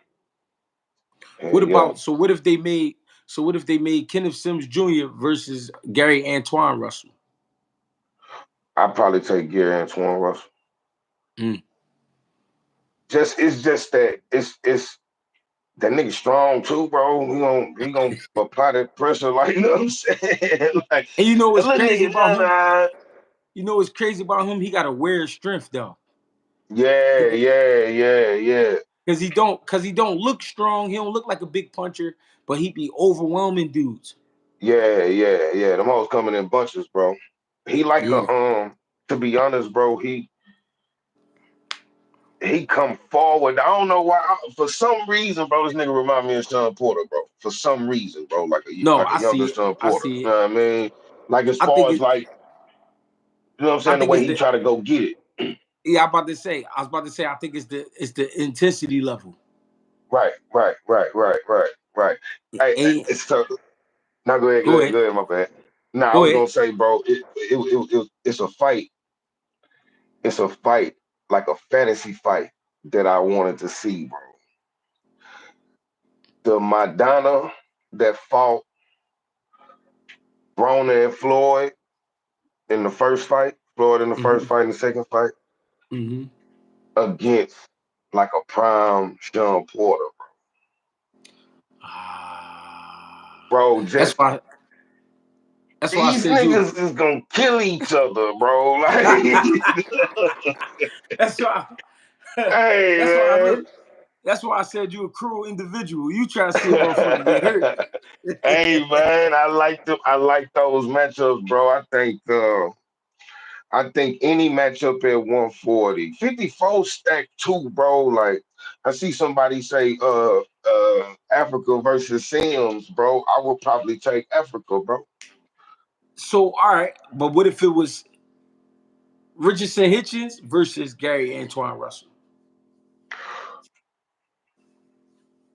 Yeah, What yeah. about so what if they made Kenneth Sims Jr. versus Gary Antoine Russell? I'd probably take Gary Antoine Russell. Mm. Just it's just that it's that nigga strong too, bro. He gonna apply that pressure, like you know what I'm saying? Like And you know that what's little crazy nigga about done. him? You know what's crazy about him? He got a weird strength though. Yeah, yeah, yeah, yeah, Cause he don't look strong. He don't look like a big puncher, but he be overwhelming dudes. yeah, yeah, yeah. Them hoes coming in bunches, bro. He like Yeah. to be honest, bro. He come forward. I don't know why. For some reason, bro, this nigga remind me of Sean Porter, bro. For some reason, bro, like a No, like a I younger see it. Sean I Porter. see You it. know what I mean? Like as I far think as it. like you know what I'm I saying, the think way it's he the. try to go get it. Yeah, I was about to say. I think it's the intensity level. Right, right, right, right, right, right. Hey, And it's so now go ahead, go go ahead, ahead. go ahead, my bad. Now I Go was ahead. gonna say, bro, it's a fight. It's a fight, like a fantasy fight that I wanted to see, bro. The Madonna that fought Broner and Floyd in the first fight, Floyd in the first Mm-hmm. fight and the second fight, Mm-hmm. against like a prime Sean Porter, Ah, bro. that's Just why. That's why I these said you. niggas is gonna kill each other, bro. Like, that's why. hey That's why I man. look. That's why I said you a cruel individual. You try to see a motherfucker get hurt. Hey man, I like those matchups, bro. I think I think any matchup at 140. 54 stacked too, bro. Like I see somebody say Africa versus Sims, bro. I would probably take Africa, bro. So all right, but what if it was Richardson Hitchens versus Gary Antoine Russell?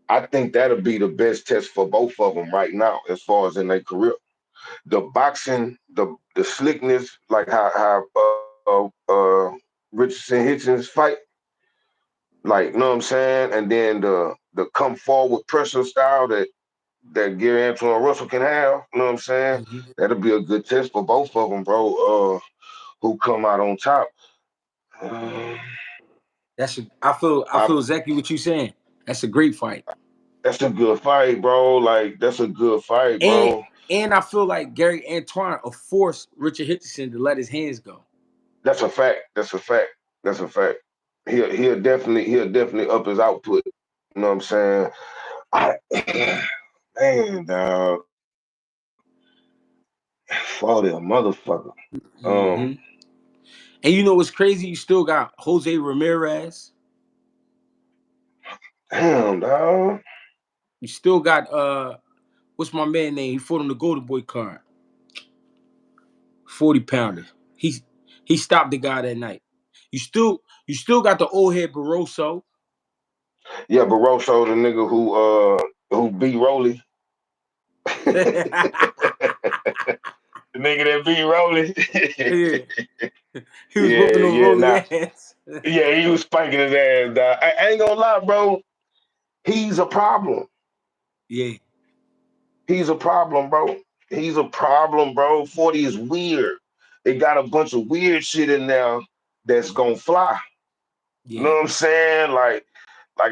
I think that'll be the best test for both of them right now, as far as in their career. The boxing, the slickness, like Richardson Hitchens fight, like you know what I'm saying, and then the come forward pressure style that Gary Antoine Russell can have. You know what I'm saying? Mm-hmm. That'll be a good test for both of them, bro. Who come out on top? Uh, I I, feel exactly what you're saying. That's a great fight. that's a good fight, bro. Like that's a good fight, And bro. and I feel like Gary Antoine will force Richard Hitchison to let his hands go. That's a fact. That's a fact. That's a fact. He'll definitely up his output. You know what I'm saying? I man, dog, for the motherfucker. Um, Mm-hmm. And you know what's crazy? You still got Jose Ramirez. damn, dog. You still got what's my man name? He fought on the Golden Boy card. 40 pounder. He he stopped the guy that night. You still got the old head Barroso. Yeah, Barroso, the nigga who beat Rolly. The nigga that beat Rolly. Yeah. He was Yeah, whooping on yeah, Rolly nah. ass. Yeah, he was spanking his ass, dog. I ain't gonna lie, bro. He's a problem. Yeah. He's a problem, bro. He's a problem, bro. 40 is weird. It got a bunch of weird shit in there that's gonna fly. You know Yeah. what I'm saying? Like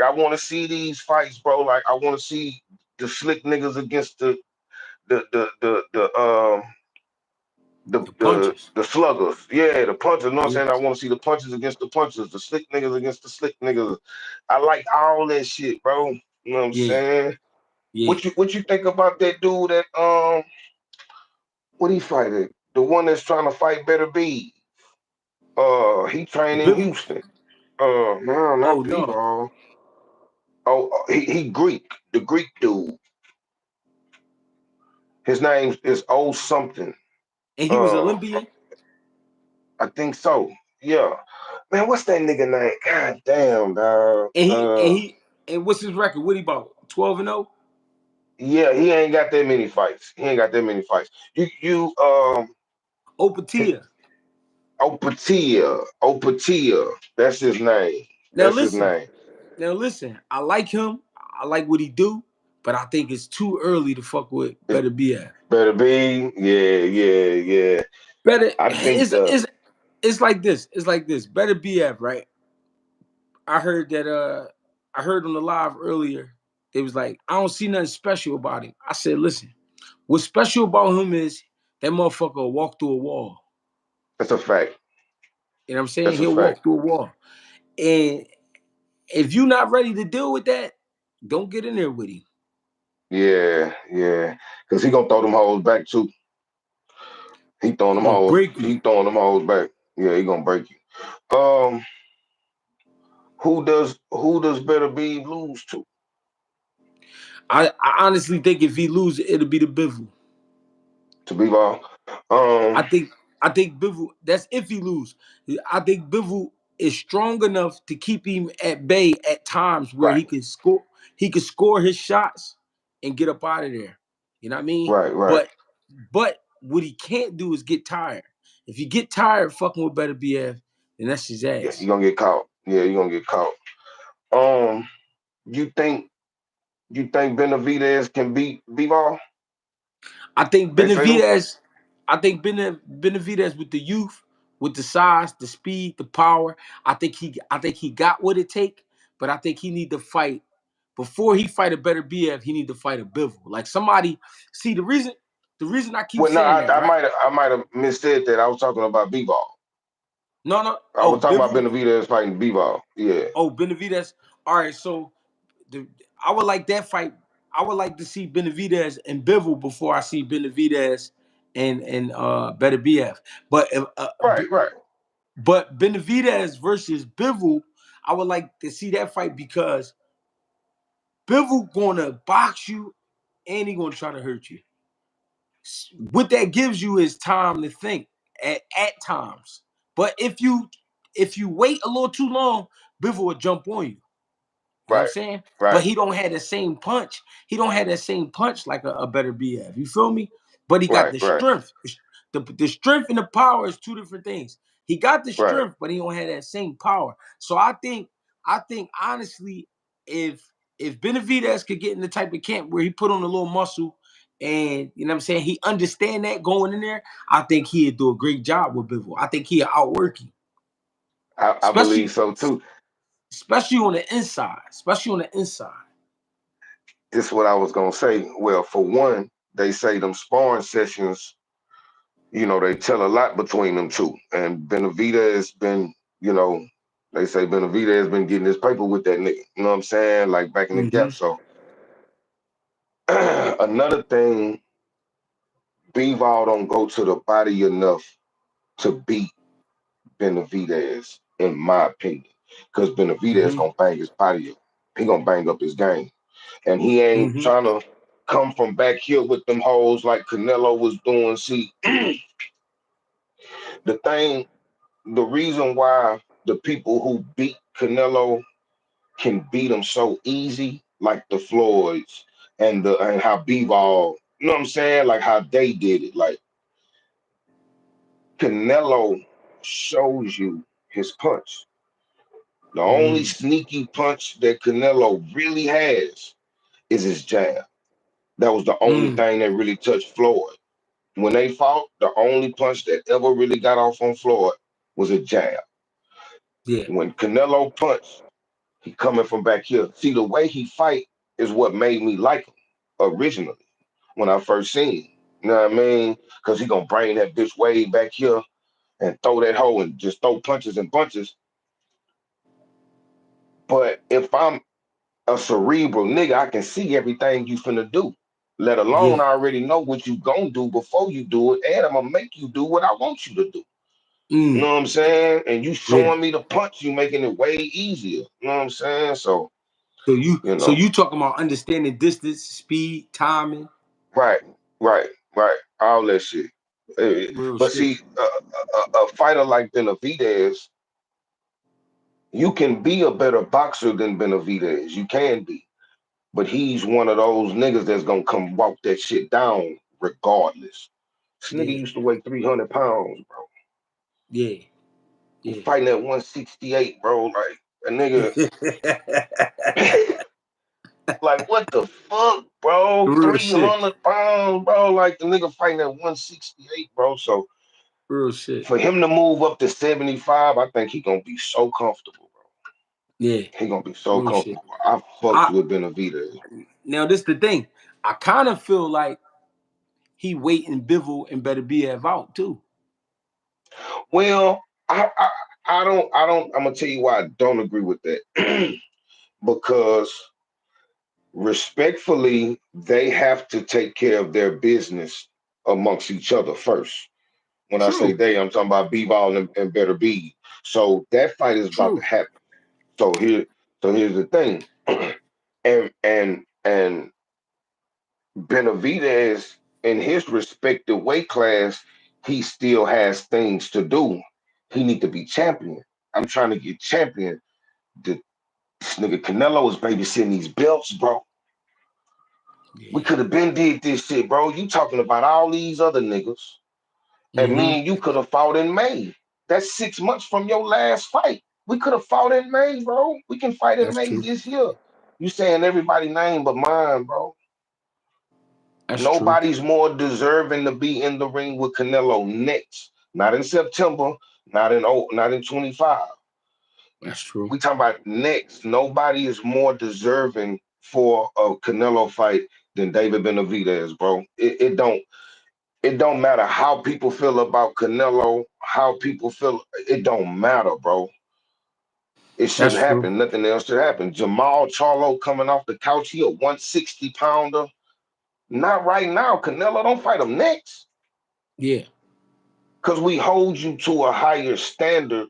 I want to see these fights, bro. Like I want to see the slick niggas against the the the the um the The the punches. the sluggers. Yeah, the punchers. You know what I'm Yeah. saying? I want to see the punches against the punchers, the slick niggas against the slick niggas. I like all that shit, bro. You know what I'm Yeah. saying? Yeah. What you think about that dude that what he fighting? The one that's trying to fight Beterbiev. He trained in Bivol? Houston. No, Oh not no. Bivol. Oh, he Greek. The Greek dude. His name is O something. And he was Uh, Olympian. I think so. Yeah. Man, what's that nigga name? God damn, dog. And what's his record? What he about? 12-0? Yeah, he ain't got that many fights. He ain't got that many fights. His Opatia. Opatia. That's his name. Now That's his listen. name. Now listen. I like him. I like what he do, but I think it's too early to fuck with It Better BF. better be. Yeah, yeah, yeah. Better I think it's like this. It's like this. Better BF, right? I heard that I heard on the live earlier, it was like, I don't see nothing special about him. I said, listen, what's special about him is that motherfucker will walk through a wall. that's a fact. You know what I'm saying? That's a He'll fact. walk through a wall. And if you're not ready to deal with that, don't get in there with him. Yeah, yeah. Cause he gonna throw them hoes back too. He throwing He them gonna hoes. break you. He throwing them hoes back. Yeah, he gonna break you. Who does Better Be lose to? I honestly think if he loses, it'll be the Bivol. To Bivol? I Um, think I think Bivol. That's if he lose. I think Bivol is strong enough to keep him at bay at times where right, he can score. He can score his shots and get up out of there. You know what I mean? right, right. But what he can't do is get tired. If you get tired fucking with Better BF, then that's his Yeah, ass. you gonna get caught. Yeah, you gonna get caught. Um, you think Benavidez can beat Bivol? I think They say them. Benavidez, Benavidez with the youth, with the size, the speed, the power. I think he got what it take, but I think he need to fight before he fight a Better BF. He need to fight a Bivol. Like somebody. See the reason I keep Well, no, saying I, that, I right? might have missaid that. I was talking about Bivol. No, no. I Oh, was talking about Bivol. Benavidez fighting Bivol. Yeah, Oh, Benavidez. All right, so the, I would like that fight. I would like to see Benavidez and Bivol before I see Benavidez and Beterbiev. But right. but Benavidez versus Bivol, I would like to see that fight because Bivol gonna box you and he gonna try to hurt you. What that gives you is time to think at times. But if you wait a little too long, Bivol will jump on you. You know what I'm Right, saying? But right, he don't have the same punch. He don't have that same punch like a Beterbiev. You feel me? But he got right, the right, strength. The strength and the power is two different things. He got the right. strength, but he don't have that same power. So I think honestly, if Benavidez could get in the type of camp where he put on a little muscle and you know what I'm saying, he understand that going in there, I think he'd do a great job with Bivol. I think he'd outwork you. I believe Especially so too. especially on the inside. Especially on the inside. This is what I was gonna say. Well, for one, they say them sparring sessions, they tell a lot between them two. And Benavidez has been, they say Benavidez has been getting his paper with that nigga. You know what I'm saying? Like back in the Mm-hmm. gap. So another thing, Bivol don't go to the body enough to beat Benavidez, in my opinion. Because Benavidez Mm-hmm. gonna bang his body up. He gonna bang up his game. And he ain't Mm-hmm. trying to come from back here with them hoes like Canelo was doing. See, the thing, the reason why the people who beat Canelo can beat him so easy, like the Floyds and how Bivol, you know what I'm saying? Like how they did it. Like Canelo shows you his punch. The only Mm-hmm. sneaky punch that Canelo really has is his jab. That was the only Mm. thing that really touched Floyd. When they fought, the only punch that ever really got off on Floyd was a jab. Yeah. When Canelo punched, he coming from back here. See, the way he fight is what made me like him originally when I first seen him. You know what I mean? Because he gonna bring that bitch way back here and throw that hole and just throw punches and punches. But if I'm a cerebral nigga, I can see everything you finna do. Let alone Yeah. I already know what you gonna do before you do it, and I'm gonna make you do what I want you to do. You Mm. know what I'm saying? And you Yeah. showing me the punch, you making it way easier. You know what I'm saying? So, you So know, you talking about understanding distance, speed, timing, right, right, all that shit. real But shit. see, a fighter like Benavidez, you can be a better boxer than Benavidez. You can be. But he's one of those niggas that's gonna come walk that shit down regardless. This nigga Yeah. used to weigh 300 pounds, bro. Yeah. He Yeah. fighting at 168, bro. Like a nigga, like what the fuck, bro? Real shit. 300 pounds, bro. Like the nigga fighting at 168, bro. So Real shit. for him to move up to 75, I think he gonna be so comfortable, bro. Yeah. He gonna be so Real shit. comfortable. I fucked I with Benavidez. Now this the thing. I kind of feel like he waiting Bivol and Beterbiev out too. Well, I don't. I'm gonna tell you why I don't agree with that. Because respectfully, they have to take care of their business amongst each other first. When I say True. they, I'm talking about B-Ball and Better Be. So that fight is about to True. happen. So here's the thing, and Benavidez in his respective weight class, he still has things to do. He need to be champion. I'm trying to get champion. This nigga Canelo is babysitting these belts, bro. We Yeah. could have been did this shit, bro. You talking about all these other niggas, and Mm-hmm. me and you could have fought in May. That's 6 months from your last fight. We could have fought in May, bro. We can fight in That's May true. this year. You saying everybody's name but mine, bro. That's true. Nobody's more deserving to be in the ring with Canelo next. Not in September, not in 25. That's true. We talking about next. Nobody is more deserving for a Canelo fight than David Benavidez, bro. It don't matter how people feel about Canelo, how people feel. It don't matter, bro. It That's shouldn't true. happen. Nothing else should happen. Jamal Charlo coming off the couch, he a 160 pounder. Not right now. Canelo don't fight him next. Yeah. Because we hold you to a higher standard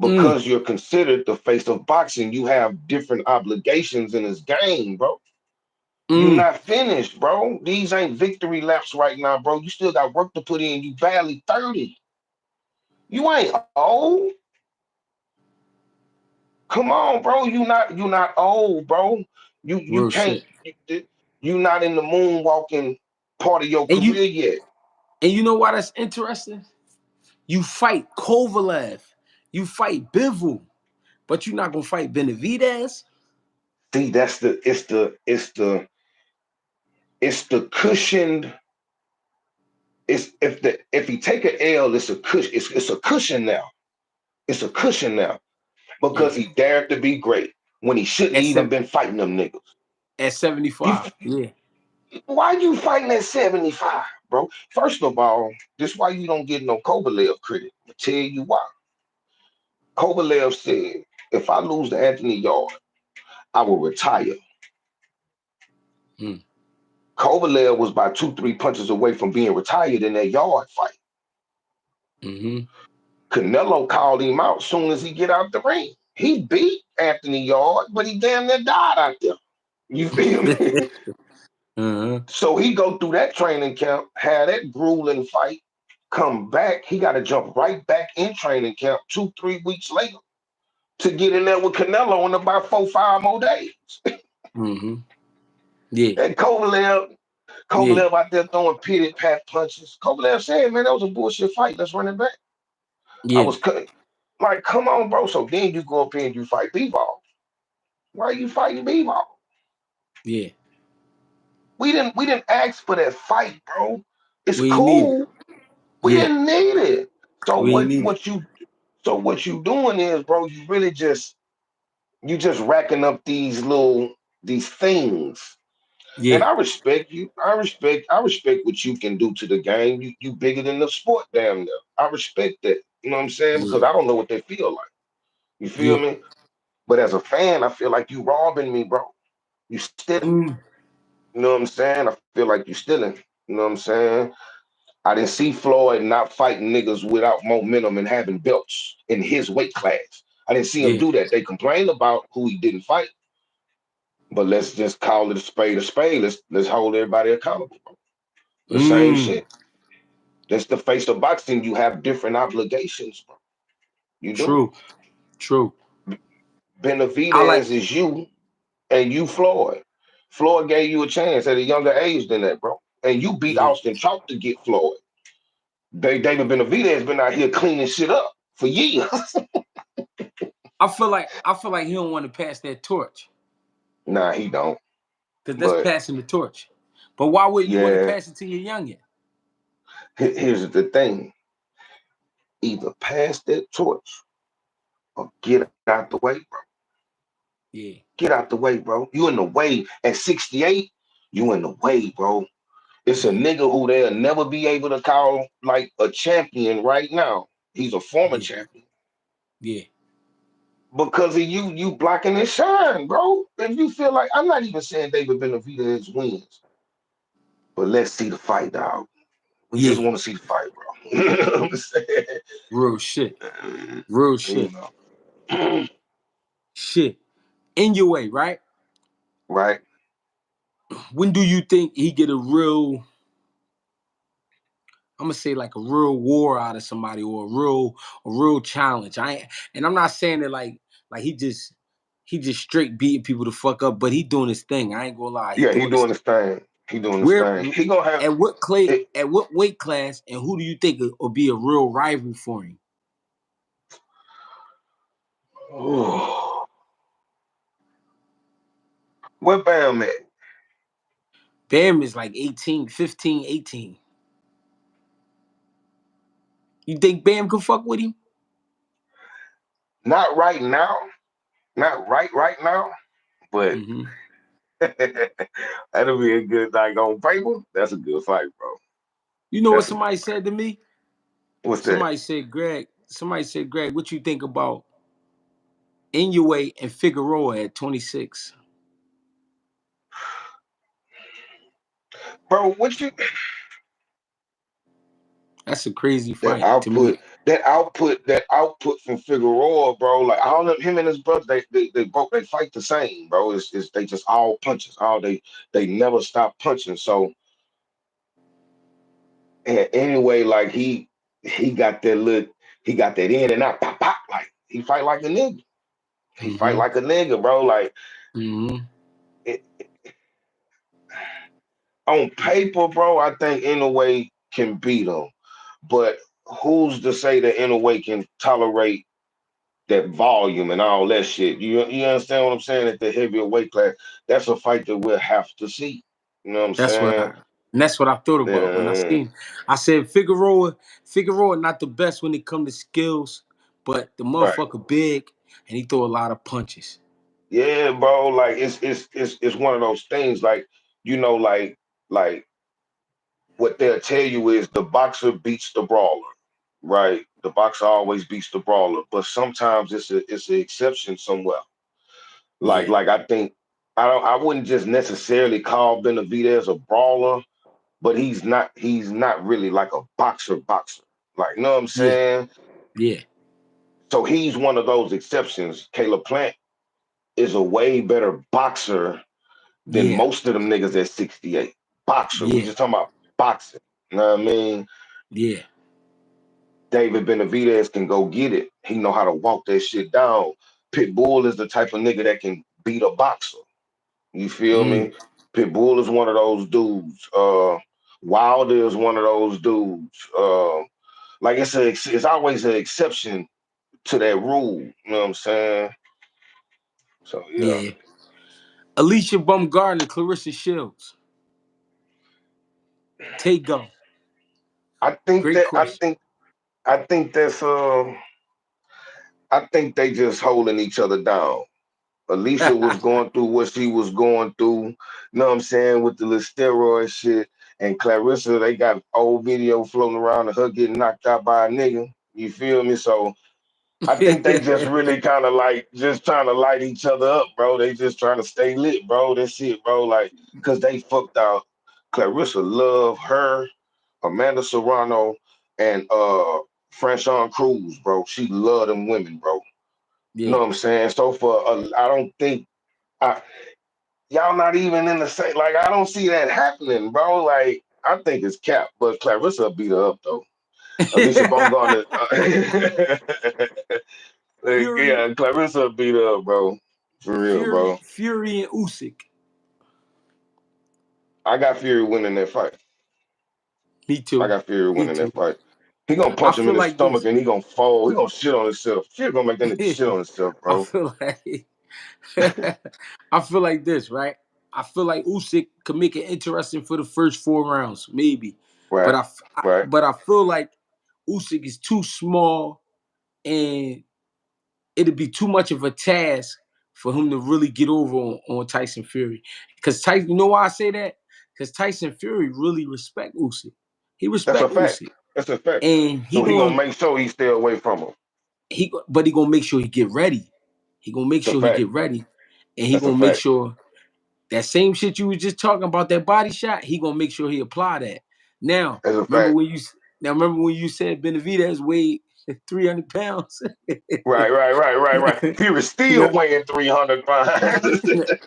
Mm. because you're considered the face of boxing. You have different obligations in this game, bro. You're Mm. not finished, bro. These ain't victory laps right now, bro. You still got work to put in. You barely 30. You ain't old. Come on, bro. You not old, bro. You Real can't shit. you not in the moonwalking part of your And career yet. you know why that's interesting? You fight Kovalev, you fight Bivol, but you're not gonna fight Benavidez. See, that's the cushioned. If he take an L, it's a cushion. It's a cushion now. It's a cushion now Yeah. because he dared to be great when he shouldn't At even seven, been fighting them niggas. at You 75. Yeah. why you fighting at 75, bro? First of all, this why you don't get no Kovalev credit. I'll tell you why. Kovalev said, if I lose to Anthony Yard, I will retire. Mm. Kovalev was by 2, 3 punches away from being retired in that Yard fight. Mm-hmm. Canelo called him out soon as he get out the ring. He beat Anthony Yard, but he damn near died out there. You feel me? Uh-huh. So he go through that training camp, had that grueling fight, come back. He got to jump right back in training camp 2, 3 weeks later to get in there with Canelo in about 4, 5 more days. Mm-hmm. Yeah. And Kovalev, Yeah. Kovalev out there throwing pitted pat punches. Kovalev said, "Man, that was a bullshit fight. Let's run it back." I Yeah. was cut. Like, come on, bro. So then you go up here and you fight Bivol. Why are you fighting Bivol? Yeah. We didn't ask for that fight, bro. It's We ain't need it. cool. We Yeah. didn't need it. So We ain't what need it. what you so what you doing is, bro, you really just racking up these things. And Yeah. I respect you. I respect what you can do to the game. You bigger than the sport, damn near. I respect that. You know what I'm saying? Yeah. Because I don't know what they feel like. You feel Yeah. me? But as a fan, I feel like you robbing me, bro. You stealing. Mm. You know what I'm saying? I feel like you stealing. You know what I'm saying? I didn't see Floyd not fighting niggas without momentum and having belts in his weight class. I didn't see him Yeah. do that. They complained about who he didn't fight, but let's just call it a spade a spade. Let's hold everybody accountable. The same Mm. shit. That's the face of boxing. You have different obligations, bro. You do. True. True. I like. Benavidez is you and you Floyd. Floyd gave you a chance at a younger age than that, bro. And you beat Yeah. Austin Chalk to get Floyd. David Benavidez has been out here cleaning shit up for years. I feel like he don't want to pass that torch. Nah, he don't. Because that's But passing the torch. But why would you want to yeah, pass it to your youngin? here's the thing. Either pass that torch or get out the way, bro. Yeah. Get out the way, bro. You in the way. At 68, you in the way, bro. It's a Yeah. nigga who they'll never be able to call like a champion right now. He's a former Yeah. champion. Yeah. Because of you blocking his shine, bro. If you feel like I'm not even saying David Benavidez wins, but let's see the fight, dog. We just Yeah. want to see the fight, bro. You know what I'm saying? Real shit. Real You shit. know. Shit. In your way, right? Right? When do you think he get a real, I'm gonna say like a real war out of somebody or a real challenge? And I'm not saying that like he just straight beating people to fuck up, but he doing his thing. I ain't gonna lie. He Yeah, he doing his doing thing. his thing. He doing his Where thing. He gonna have it. at what weight class and who do you think will be a real rival for him? Oh, where Bam at? Bam is like 18, 15, 18. You think Bam can fuck with him? Not right now. Not right now. But Mm-hmm. that'll be a good like on paper. That's a good fight, bro. You know what That's a somebody said to me? what's that? Somebody said, Greg, what you think about Inoue and Figueroa at 26? Bro, what you That's a crazy That fight to me. output, that output from Figueroa, bro. Like all of him and his brother, they both they fight the same, bro. It's they just all punches. All they never stop punching. So and anyway, like he got that look, he got that in and out, pop, pop, like he fight like a nigga. He fight Mm-hmm. like a nigga, bro. Like Mm-hmm. it, on paper, bro, I think Inoue can beat him. But who's to say that Inoue can tolerate that volume and all that shit? You understand what I'm saying? At the heavier weight class, that's a fight that we'll have to see. You know what I'm That's what saying? I and that's what I thought about when I Uh, seen. I said Figueroa not the best when it comes to skills, but the right. motherfucker big and he throw a lot of punches. Yeah, bro. Like it's one of those things. Like like what they'll tell you is the boxer beats the brawler, right? The boxer always beats the brawler, but sometimes it's an exception somewhere. Yeah, Like I think I wouldn't just necessarily call Benavidez a brawler, but he's not really like a boxer. Like, you know what I'm yeah, saying? yeah, So he's one of those exceptions. Caleb Plant is a way better boxer than yeah, most of them niggas at 68. Boxer. We yeah, just talking about boxing. You know what I mean? yeah, David Benavidez can go get it. He know how to walk that shit down. Pitbull is the type of nigga that can beat a boxer. You feel me? mm, Pitbull is one of those dudes. Wilder is one of those dudes. Like it's always an exception to that rule. You know what I'm saying? So yeah, yeah. Alicia Baumgartner, Clarissa Shields, take go. I think Great that question. I think that's I think they just holding each other down. Alicia was going through what she was going through, you know what I'm saying, with the little steroid shit. And Clarissa, they got old video floating around of her getting knocked out by a nigga. You feel me? So I think they just really kind of like just trying to light each other up, bro. They just trying to stay lit, bro. That's it, bro. Like, cause they fucked out. Clarissa love her, Amanda Serrano, and Franchon Cruz, bro. She love them women, bro. You know Yeah. what I'm saying? So I don't think I, y'all not even in the same. Like, I don't see that happening, bro. Like, I think it's cap, but Clarissa beat her up though. Alicia Baumgartner, like, Fury, yeah, Clarissa beat her up, bro. For real, bro. Fury and Usyk. I got Fury winning that fight. Me I too. got Fury Me winning too. that fight. He gonna I punch him in feel his like stomach this. and he gonna fall. He gonna shit on himself. Fury gonna make that nigga shit on himself, I bro. feel like I feel like this, right? I feel like Usyk could make it interesting for the first 4 rounds, maybe. But Right, right. but I feel like Usyk is too small and it'd be too much of a task for him to really get over on Tyson Fury. Because Tyson, you know why I say that? Because Tyson Fury really respect Usyk. He That's a respect fact. Usyk, That's a fact. and So he gonna make sure he stay away from him. but he gonna make sure he get ready. He gonna make That's a sure he fact. get ready, and he That's a gonna make fact. sure that same shit you was just talking about, that body shot. He gonna make sure he apply that. Now, That's a remember fact. when you said Benavidez weighed 300 pounds? Right. Fury No, still weighing 300 pounds.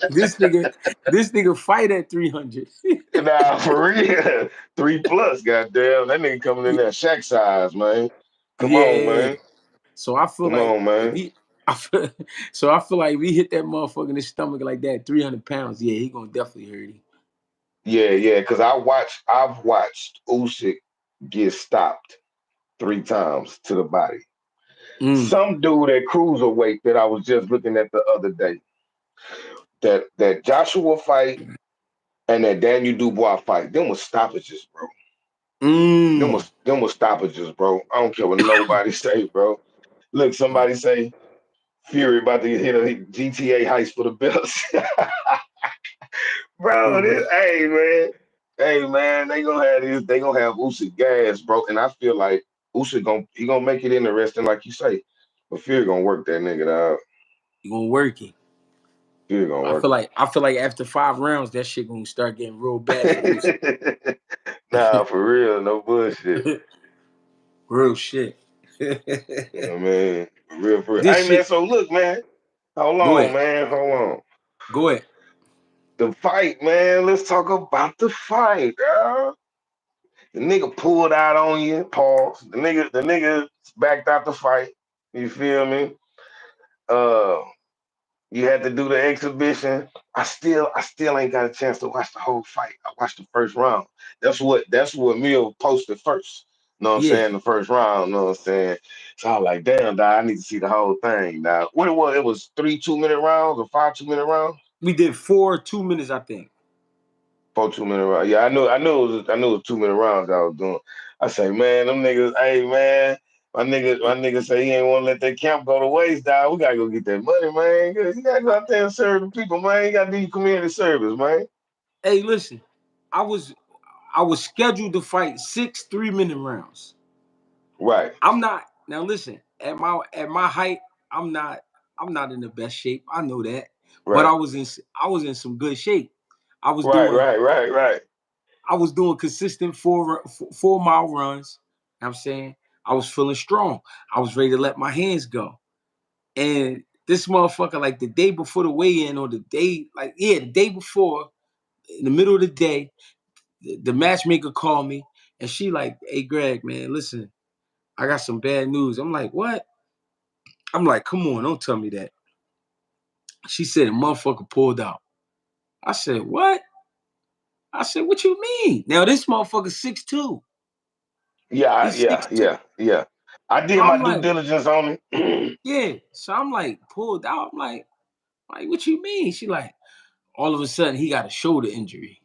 this nigga, this nigga fight at 300. Nah, for real. Three plus, goddamn. That nigga coming in there Shaq size, man. Come on, Yeah. man. So I feel Come like on, if man. he, I feel like if he hit that motherfucker in his stomach like that, 300 pounds, yeah, he gonna definitely hurt him. Yeah, because I've watched Usyk get stopped 3 times to the body. Mm, Some dude at cruiserweight that I was just looking at the other day, that Joshua fight and that Daniel Dubois fight, them was stoppages, bro. mm. Them was stoppages, bro. I don't care what nobody say, bro. Look, somebody say Fury about to hit a GTA heist for the belts. Bro, Mm. hey man, they gonna have this, they gonna have Usyk gas, bro. And I feel like Usyk gonna make it interesting, like you say. But Fury gonna work that nigga out. He gonna work him. Fury gonna I work feel like I feel like after 5 rounds, that shit gonna start getting real bad for Usyk. him. Nah, for real, no bullshit. Real shit. I mean, real, for real. This Hey, man, shit. so look, man. Hold Go on, ahead. man. Hold on. Go ahead. The fight, man. Let's talk about the fight, girl. The nigga pulled out on you. Pause. The nigga backed out the fight. You feel me? Uh, you had to do the exhibition. I still ain't got a chance to watch the whole fight. I watched the first round. That's what Mill posted first. You know what I'm Yeah. saying? The first round, you know what I'm saying? So I was like, damn, dog, I need to see the whole thing. Now, what it was 3 2-minute rounds or 5 2-minute rounds? We did 4 2 minutes, I think. 4 2-minute rounds. Yeah, I knew it was 2-minute rounds I was doing. I say, man, them niggas, hey man, my nigga say he ain't want to let that camp go to waste, dog. We gotta go get that money, man. You gotta go out there and serve the people, man. You gotta do your community service, man. Hey, listen. I was I was scheduled to fight 6 3-minute rounds. Right, I'm not now. Listen, at my height, I'm not I'm not in the best shape. I know that, but right, I was in some good shape. I was right, doing right, right, right. I was doing consistent 4 mile runs. You know what I'm saying I was feeling strong. I was ready to let my hands go. And this motherfucker, like the day before the weigh-in, or the day, like yeah, the day before, in the middle of the day, the matchmaker called me, and she like, "Hey, Greg, man, listen, I got some bad news." I'm like, "What?" I'm like, "Come on, don't tell me that." She said, "A motherfucker pulled out." I said, "What?" I said, "What you mean?" Now this motherfucker 6'2". Yeah, He's yeah, 6'2". yeah, yeah. I did my I'm due like, diligence on him. yeah. So I'm like, pulled out. I'm like, what you mean? She like, all of a sudden he got a shoulder injury.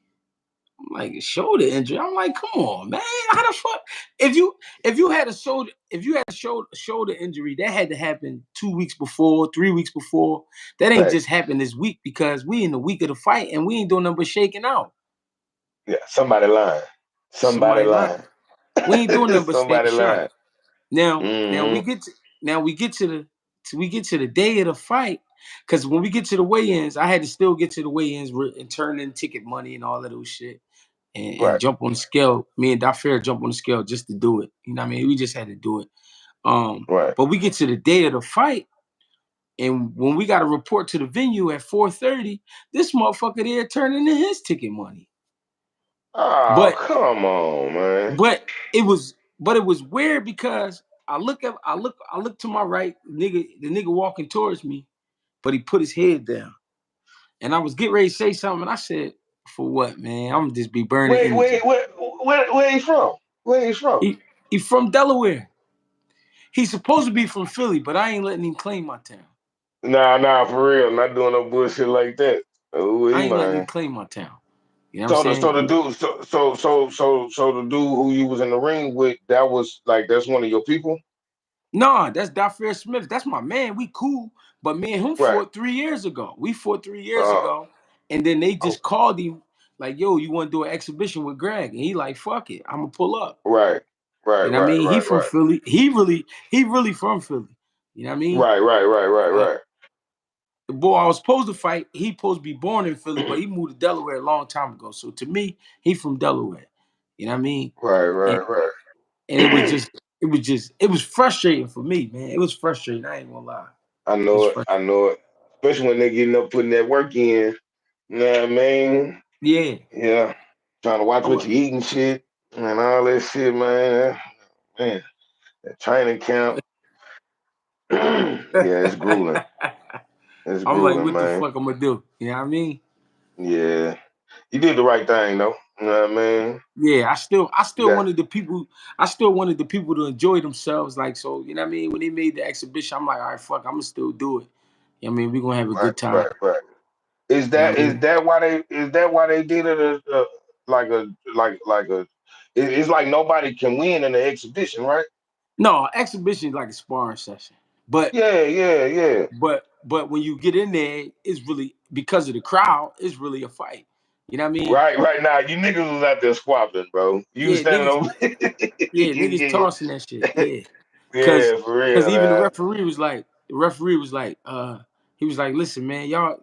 I'm like, a shoulder injury. I'm like, come on, man. How the fuck? If you had a shoulder injury, that had to happen 2 weeks before, 3 weeks before. That ain't just Facts. happened this week, because we in the week of the fight and we ain't doing nothing but shaking out. Yeah, somebody lying. Somebody Somebody lying. lying. We ain't doing nothing but taking Somebody lying. shots. Now Hmm. we get to the day of the fight. Because when we get to the weigh-ins, I had to still get to the weigh-ins and turn in ticket money and all of those shit, and Right, jump on the scale. Me and Dafair jump on the scale just to do it. You know what I mean? We just had to do it. right. But we get to the day of the fight, and when we got to report to the venue at 4:30, this motherfucker there turning in his ticket money. Oh, But come on, man. but it was weird, because I look to my right, the nigga walking towards me, but he put his head down. And I was getting ready to say something, and I said, "For what, man? I'm gonna just be burning Wait, energy." wait, where he from? Where he from? He from Delaware. He's supposed to be from Philly, but I ain't letting him claim my town. Nah, for real. Not doing no bullshit like that. Oh, I he ain't letting him man. claim my town. You know what I'm So the saying? dude, so the dude who you was in the ring with, that was like that's one of your people, Nah, that's Dafair Smith. That's my man. We cool. But me and him right? fought 3 years ago. We fought 3 years Uh, ago. And then they oh, just called him like, "Yo, you want to do an exhibition with Greg?" And he like, "Fuck it. I'm gonna pull up." right, right, You know what I right, mean? He right, from right, Philly. He really from Philly. You know what I mean? Uh, right. the boy I was supposed to fight, he supposed to be born in Philly, but he moved to Delaware a long time ago. So to me, he from Delaware. You know what I mean? Right, And, right, and right. it was frustrating for me, man. It was frustrating. I ain't gonna lie. I It was know it. I frustrating. know it. Especially when they getting up putting that work in. You know what I mean? Yeah. Yeah. Trying to watch I what was, you eating shit and all that shit, man. Man, that training camp. Yeah, it's grueling. It's I'm like, grueling, what the man. fuck I'm gonna do? You know what I mean? Yeah. You did the right thing though. You know what I mean? Yeah, I still That wanted the people, to enjoy themselves. Like, so, you know what I mean? When they made the exhibition, I'm like, all right, fuck, I'm gonna still do it. You know what I mean? We're gonna have a right, good time. right, right. Is You know that what I is mean? that why they did it like a like a it's like nobody can win in the exhibition, right? No, exhibition is like a sparring session. But Yeah, yeah, yeah. but when you get in there, it's really, because of the crowd, it's really a fight. You know what I mean? Right now, you niggas was out there squabbling, bro. You was Yeah, standing niggas, over. niggas tossing that shit. Yeah. Cause Yeah, for cause real, even man. the referee was like, he was like, listen, man, y'all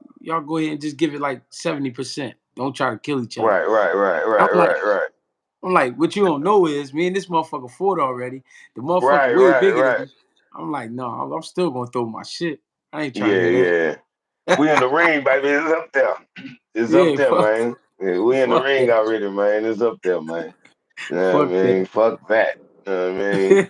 go ahead and just give it like 70%. Don't try to kill each other. Right, right, right, I'm right, like, right, right. I'm like, what you don't know is me and this motherfucker fought already. The motherfucker Right, way right, bigger than right. me. I'm like, no, I'm still gonna throw my shit. I ain't trying to Yeah, hear yeah. that. We in the ring, baby. It's up there. It's up Yeah, there, fuck, man. Yeah, we in the fuck ring that. already, man. It's up there, man. You know what I Fuck mean? that. Fuck that. You know what I mean?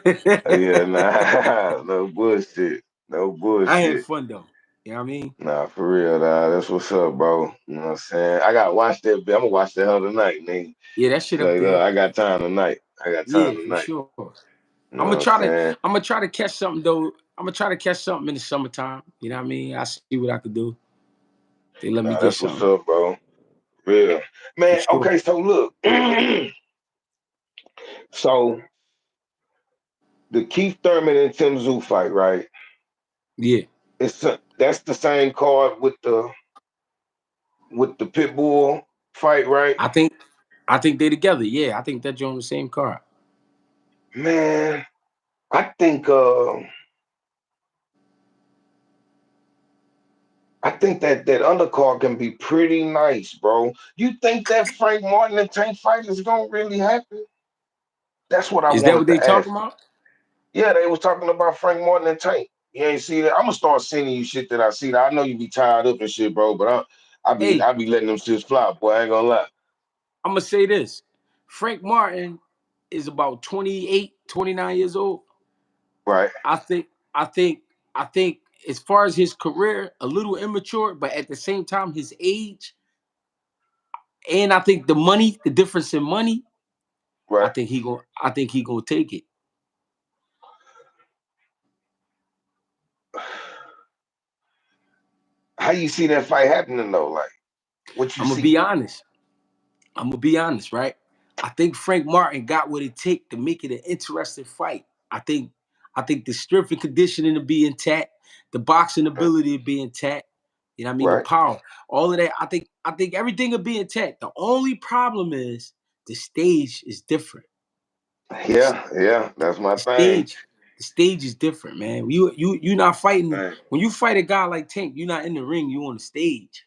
Yeah, nah, no bullshit. No I had bullshit. fun though. You know what I mean? Nah, for real, dog. That's what's up, bro. You know what I'm saying? I gotta watch that bit. I'm gonna watch that hell tonight, nigga. Yeah, that shit up Straight there. up. I got time tonight. I got Yeah, time for tonight. sure. You know what I'm saying? I'm gonna try to catch something though. I'm gonna try to catch something in the summertime. You know what I mean? I see what I could do. They let me Nah, get that's what's something up, bro. Real. for Man, sure. okay, so look. So the Keith Thurman and Tim Tszyu fight, right? Yeah, That's the same card with the Pitbull fight, right? I think I think they together. Yeah, I think that you're on the same card. Man, I think that undercard can be pretty nice, bro. You think that Frank Martin and Tank fight is gonna really happen? That's what I Is that what wanted they to talking ask you. about? Yeah, they was talking about Frank Martin and Tank. You ain't see that? I'm gonna start sending you shit that I see. I know you be tied up and shit, bro, but Hey, I be letting them shits fly, boy. I ain't gonna lie. I'm gonna say this. Frank Martin is about 28, 29 years old. Right, I think I think I think as far as his career, a little immature, but at the same time, his age, and I think the money, the difference in money, right. I think he gonna take it. How you see that fight happening though? Like, what you I'm gonna see? be honest. I'm gonna be honest, right? I think Frank Martin got what it take to make it an interesting fight. I think the strength and conditioning to be intact, the boxing Uh, ability to be intact. You know what I mean? The Right. power, all of that. I think everything will be intact. The only problem is the stage is different. The, Yeah, yeah. That's my the thing. stage, the stage is different, man. You not fighting Right. when you fight a guy like Tank. You're not in the ring. You on the stage,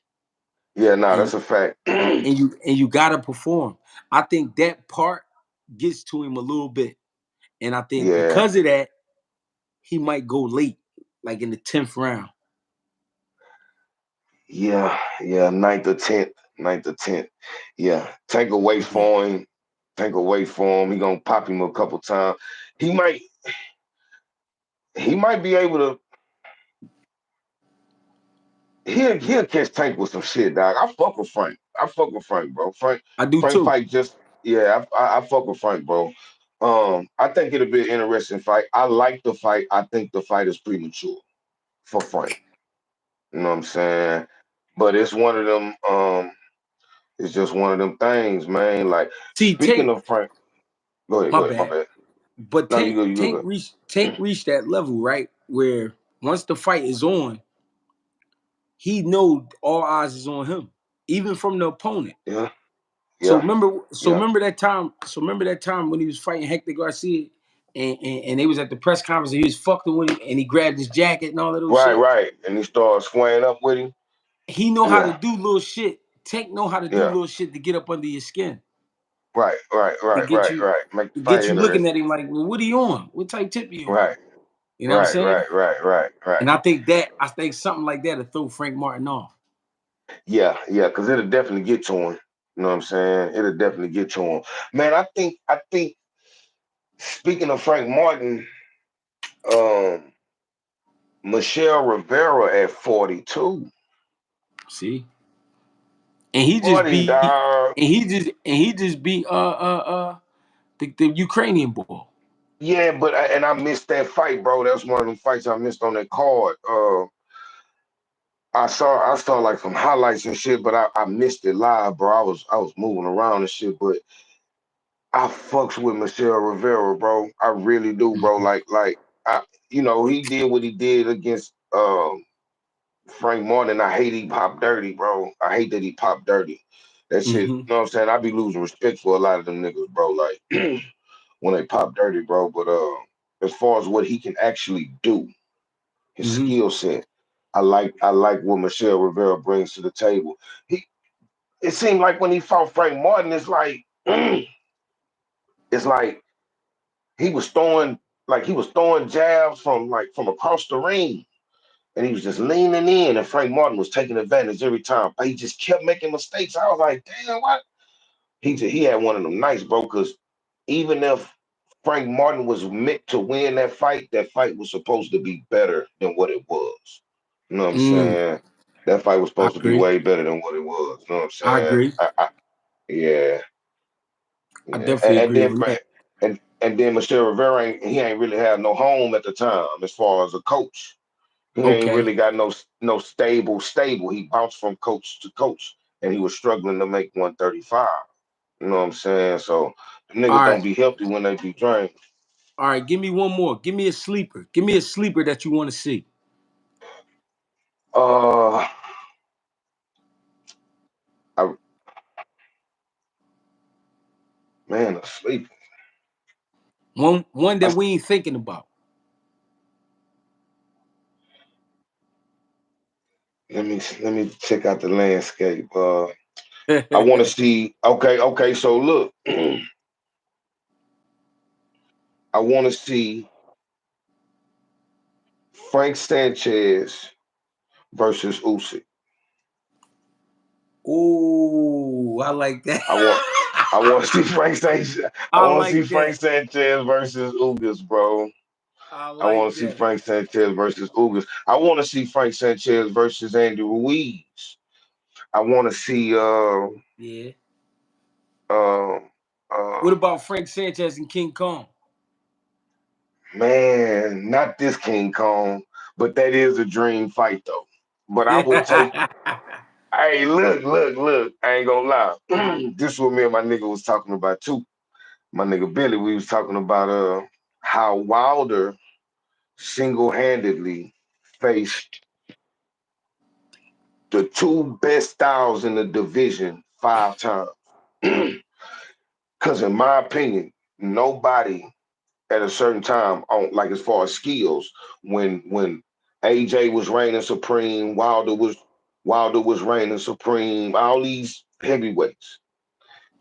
Yeah, no, and that's a fact. Yeah, and you gotta perform. I think that part gets to him a little bit, and I think because of that, he might go late, like in the 10th round. yeah. Ninth or tenth. Yeah, take away Yeah, for him. Take away for him. He gonna pop him a couple times. He might he might be able to. He'll catch Tank with some shit, dog. I fuck with Frank. I fuck with Frank, bro. I do Frank too. fight just yeah. I fuck with Frank, bro. I think it'll be an interesting fight. I like the fight. I think the fight is premature for Frank. You know what I'm saying? But it's one of them. It's just one of them things, man. Like See, speaking of Frank, go ahead, my go ahead. My bad, bad. but No, you go, you go, go. Tank reached that level right where once the fight is on, he know all eyes is on him, even from the opponent. Yeah, yeah, yeah. Remember that time when he was fighting Hector Garcia, and they was at the press conference and he was fucking with him, and he grabbed his jacket and all of those Right, shit. right. And he started squaring up with him. He know how to Yeah, do little shit. Tank know how to do yeah. little shit to get up under your skin, Right, right, to right, get right, you right. Make the to fight get you looking at interesting. him like, well, what are you on? What type tip are you on? Right, You know what I'm right, saying? right, right, right, right. And I think something like that to throw Frank Martin off. Yeah, yeah, because it'll definitely get to him. You know what I'm saying? It'll definitely get to him. Man, I think speaking of Frank Martin, um, Michelle Rivera at 42. See, and he just 40, beat, dog. and he just beat the Ukrainian boy. Yeah, but I missed that fight, bro. That's one of them fights I missed on that card. I saw like some highlights and shit, but I missed it live, bro. I was moving around and shit, but I fucks with Michelle Rivera, bro. I really do, bro. Mm-hmm. Like I, he did what he did against Frank Martin. I hate he popped dirty, bro. I hate that he popped dirty. That shit, Mm-hmm. you know what I'm saying? I be losing respect for a lot of them niggas, bro. Like when they pop dirty, bro. But as far as what he can actually do, his Mm-hmm. skill set, I like what Michelle Rivera brings to the table. He It seemed like when he fought Frank Martin, it's like it's like he was throwing jabs from across the ring, and he was just leaning in, and Frank Martin was taking advantage every time. But he just kept making mistakes. I was like, damn, what? He had one of them nights, bro. Because even if Frank Martin was meant to win that fight was supposed to be better than what it was. You know what I'm Mm, saying? That fight was I supposed to be agree. way better than what it was. You know what I'm I saying? agree. Yeah, I yeah. definitely And agree then on that. and then Michelle Rivera ain't really had no home at the time as far as a coach. He ain't Okay. really got no stable. He bounced from coach to coach, and he was struggling to make 135. You know what I'm saying? So the All niggas don't right. be healthy when they be drained. All right. Give me one more. Give me a sleeper. Give me a sleeper that you want to see. Uh, I, man, asleep. One I, that we ain't thinking about. let me check out the landscape. I want to see. Okay. So look, I want to see Frank Sanchez versus Usyk. Ooh, I like that. I want. I want to see Frank Sanchez. I I want to see like Frank that. Sanchez versus Ugas, bro. I I want like to see that. Frank Sanchez versus Ugas. I want to see Frank Sanchez versus Andy Ruiz. I want to see Yeah. uh, What uh, about Frank Sanchez and King Kong? man, not this King Kong, but that is a dream fight though. But I would take. Hey, look. I ain't gonna lie. This is what me and my nigga was talking about too. My nigga Billy, we was talking about how Wilder single-handedly faced the two best styles in the division 5 times. Because in my opinion, nobody at a certain time on like as far as skills, when AJ was reigning supreme, Wilder was reigning supreme, all these heavyweights.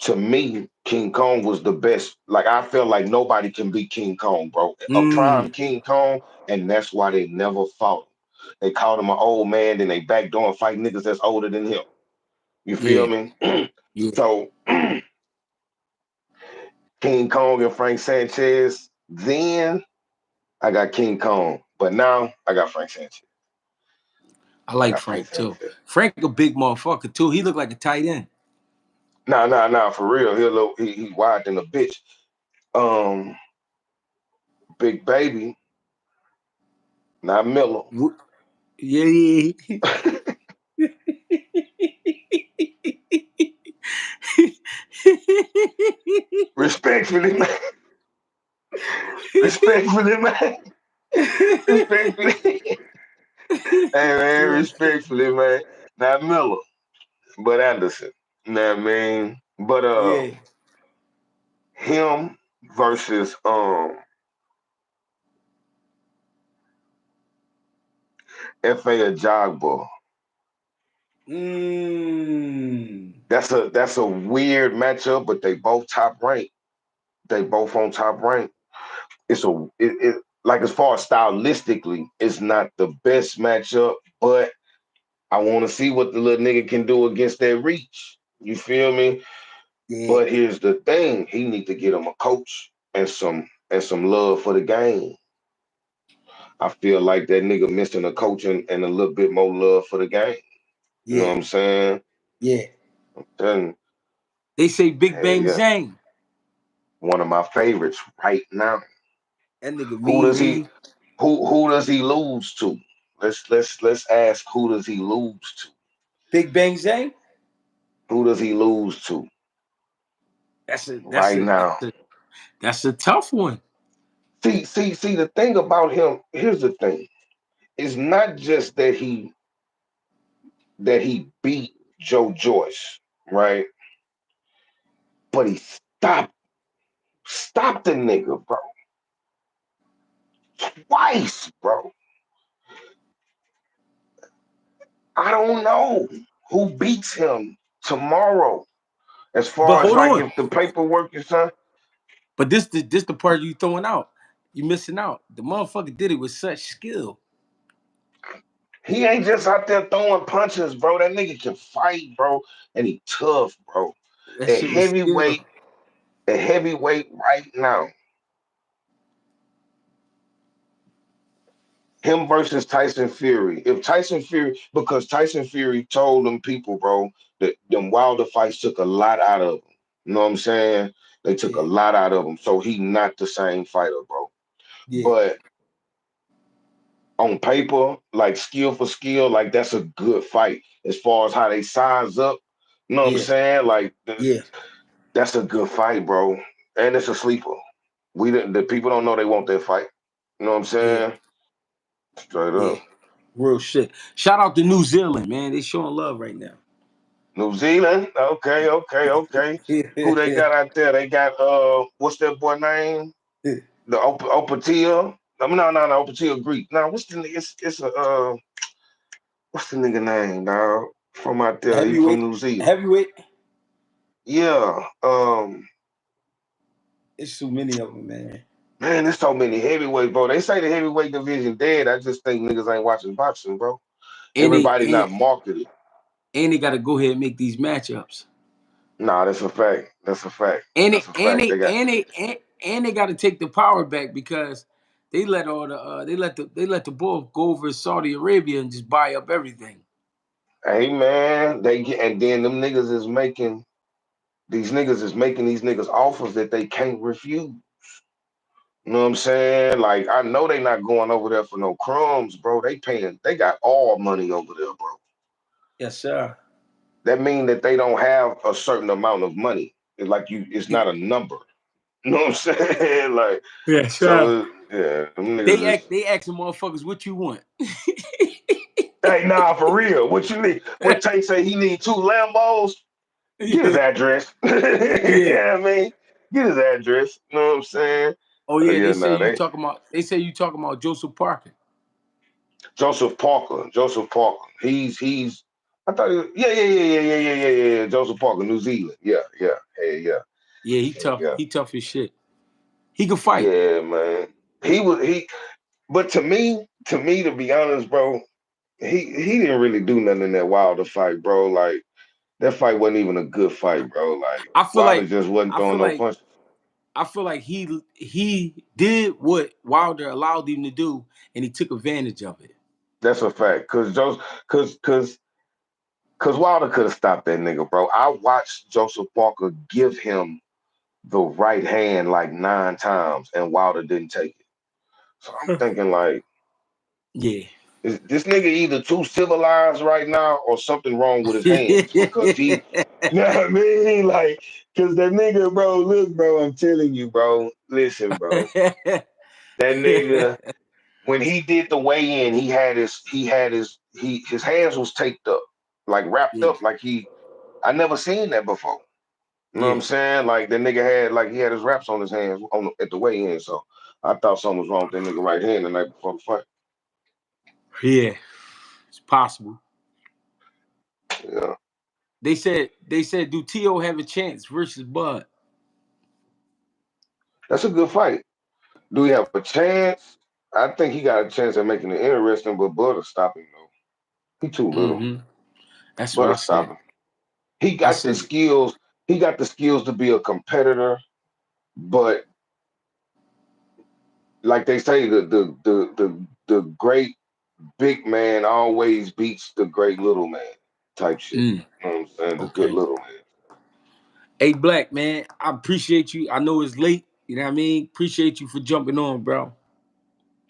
To me, King Kong was the best. Like I felt like nobody can beat King Kong, bro. A prime Mm, King Kong, and that's why they never fought him. They called him an old man, then they backdoor and fight niggas that's older than him. You feel yeah, me? yeah. So King Kong and Frank Sanchez, then I got King Kong. But now I got Frank Sanchez. I I like got Frank Frank too. Sanchez. Frank a big motherfucker too. He look like a tight end. Nah, for real. He wide than a bitch. Um, Big Baby, not Miller. Yeah, yeah. Respectfully, man. Respectfully, man. Respectfully. Hey man, yeah, respectfully, man. Not Miller, but Anderson. You know what I mean? But yeah. him versus F.A. Ajagba. Mm. That's a weird matchup, but they both top ranked. They both on top rank. It like as far as stylistically, it's not the best matchup, but I want to see what the little nigga can do against that reach. You feel me? Yeah, But here's the thing: he need to get him a coach and some love for the game. I feel like that nigga missing a coach and a little bit more love for the game. You know yeah, what I'm saying? yeah. And They say Big hell Bang yeah, Zang. one of my favorites right now. That nigga Who mean does he me. who does he lose to? Let's ask who does he lose to? Big Bang Zang. Who does he lose to That's a that's right a that's now? a that's a tough one. See. The thing about him. Here's the thing. It's not just that he beat Joe Joyce, right? But he stopped the nigga, bro, twice, bro. I don't know who beats him tomorrow. As But far as hold like on. if the paperwork is done. But this the part you throwing out. You missing out. The motherfucker did it with such skill. He ain't just out there throwing punches, bro. That nigga can fight, bro, and he tough, bro. That At shit was skill. heavyweight, at heavyweight right now, him versus Tyson Fury. If Tyson Fury, because Tyson Fury told them people, bro, that them Wilder fights took a lot out of him. You know what I'm saying? They took a Yeah, lot out of him. So he not the same fighter, bro. yeah, But on paper, like skill for skill, like that's a good fight. As far as how they size up, you know what I'm yeah, saying? Like yeah, that's a good fight, bro. And it's a sleeper. The people don't know they want that fight. You know what I'm yeah, saying? Straight yeah. up. Real shit. Shout out to New Zealand, man. They showing love right now. New Zealand. Okay, okay, okay. Who they got out there? They got what's that boy name? The Opatia. I mean, no, Opatia Greek. No, what's the it's a what's the nigga name, dog? From out there. He from Heavyweight, New Zealand. heavyweight. Yeah. It's so many of them, man. Man, there's so many heavyweights, bro. They say the heavyweight division dead. I just think niggas ain't watching boxing, bro. And they Everybody and, not marketed. and they got to go ahead and make these matchups. Nah, that's a fact. That's a fact. And That's they a and fact. they They got, and they and they got to take the power back because they let all the they let the bull go over to Saudi Arabia and just buy up everything. hey man, they get, and then them niggas is making these niggas is making these niggas offers that they can't refuse. You know what I'm saying? Like I know they not going over there for no crumbs, bro. They got all money over there, bro. Yes, sir. That mean that they don't have a certain amount of money. It's like it's not a number. You know what I'm saying? Like Yes, sir. so yeah, them niggas is They ask the motherfuckers what you want. hey nah for real. What you need? What Tate say he need two Lambos? Get his Yeah, address. yeah. Yeah, I mean, get his address. You know what I'm saying? Oh Oh yeah, yeah, nah, they they say you talking about Joseph Parker. Joseph Parker. Joseph Parker. He's I thought yeah. Joseph Parker, New Zealand. Yeah, yeah, hey, yeah, Yeah, he hey, tough. yeah. He tough as shit. He can fight. Yeah, man. He but to me, to be honest, bro, he didn't really do nothing in that Wilder fight, bro. Like that fight wasn't even a good fight, bro. Like I feel Wilder like just wasn't I feel throwing no like punches. I feel like he did what Wilder allowed him to do, and he took advantage of it. That's a fact. Cause Wilder could have stopped that nigga, bro. I watched Joseph Parker give him the right hand like 9 times, and Wilder didn't take it. So I'm thinking like, Yeah. is this nigga either too civilized right now or something wrong with his hands? Because you know what I mean? Like, cause that nigga, bro, look, bro, I'm telling you, bro, listen, bro, that nigga, when he did the weigh in, his hands was taped up, like wrapped yeah, up, I never seen that before. You know what I'm yeah, saying? Like that nigga had like he had his wraps on his hands at the weigh in. So I thought something was wrong with that nigga right hand the night before the fight. yeah. It's possible. Yeah, They said do Tio have a chance versus Bud? that's a good fight. Do we have a chance? I think he got a chance at making it interesting, but Bud will stop him though. He too little. Mm-hmm. That's Bud what will I stop said. him. He I got the said, skills. He got the skills to be a competitor, but like they say, the great big man always beats the great little man type shit. mm, You know what I'm saying? The good okay. little man. Hey, Black man, I appreciate you. I know it's late. You know what I mean? Appreciate you for jumping on, bro.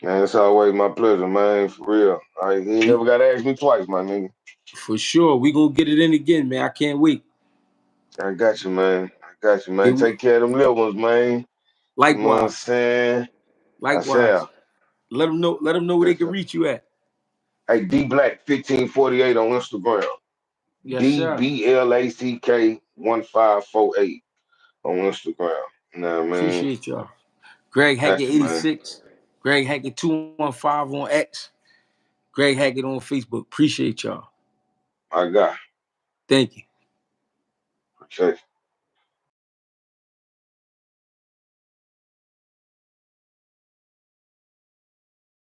Man, it's always my pleasure, man. For real. He We never got to ask me twice, my nigga. for sure. We gonna get it in again, man. I can't wait. I got you, man. I got you, Yeah, man. Take care of them little ones, man. You know what I'm likewise, saying? I say, likewise. Let them know. Let them know where they yes, can sir. reach you at. Hey, D Black 1548 on Instagram. Yes, sir. DBLACK 1548 on Instagram. You know what I mean? Appreciate y'all. Greg Got Hackett you, man. 86. Greg Hackett 215 on X. Greg Hackett on Facebook. Appreciate y'all. I got. Thank you. Appreciate you.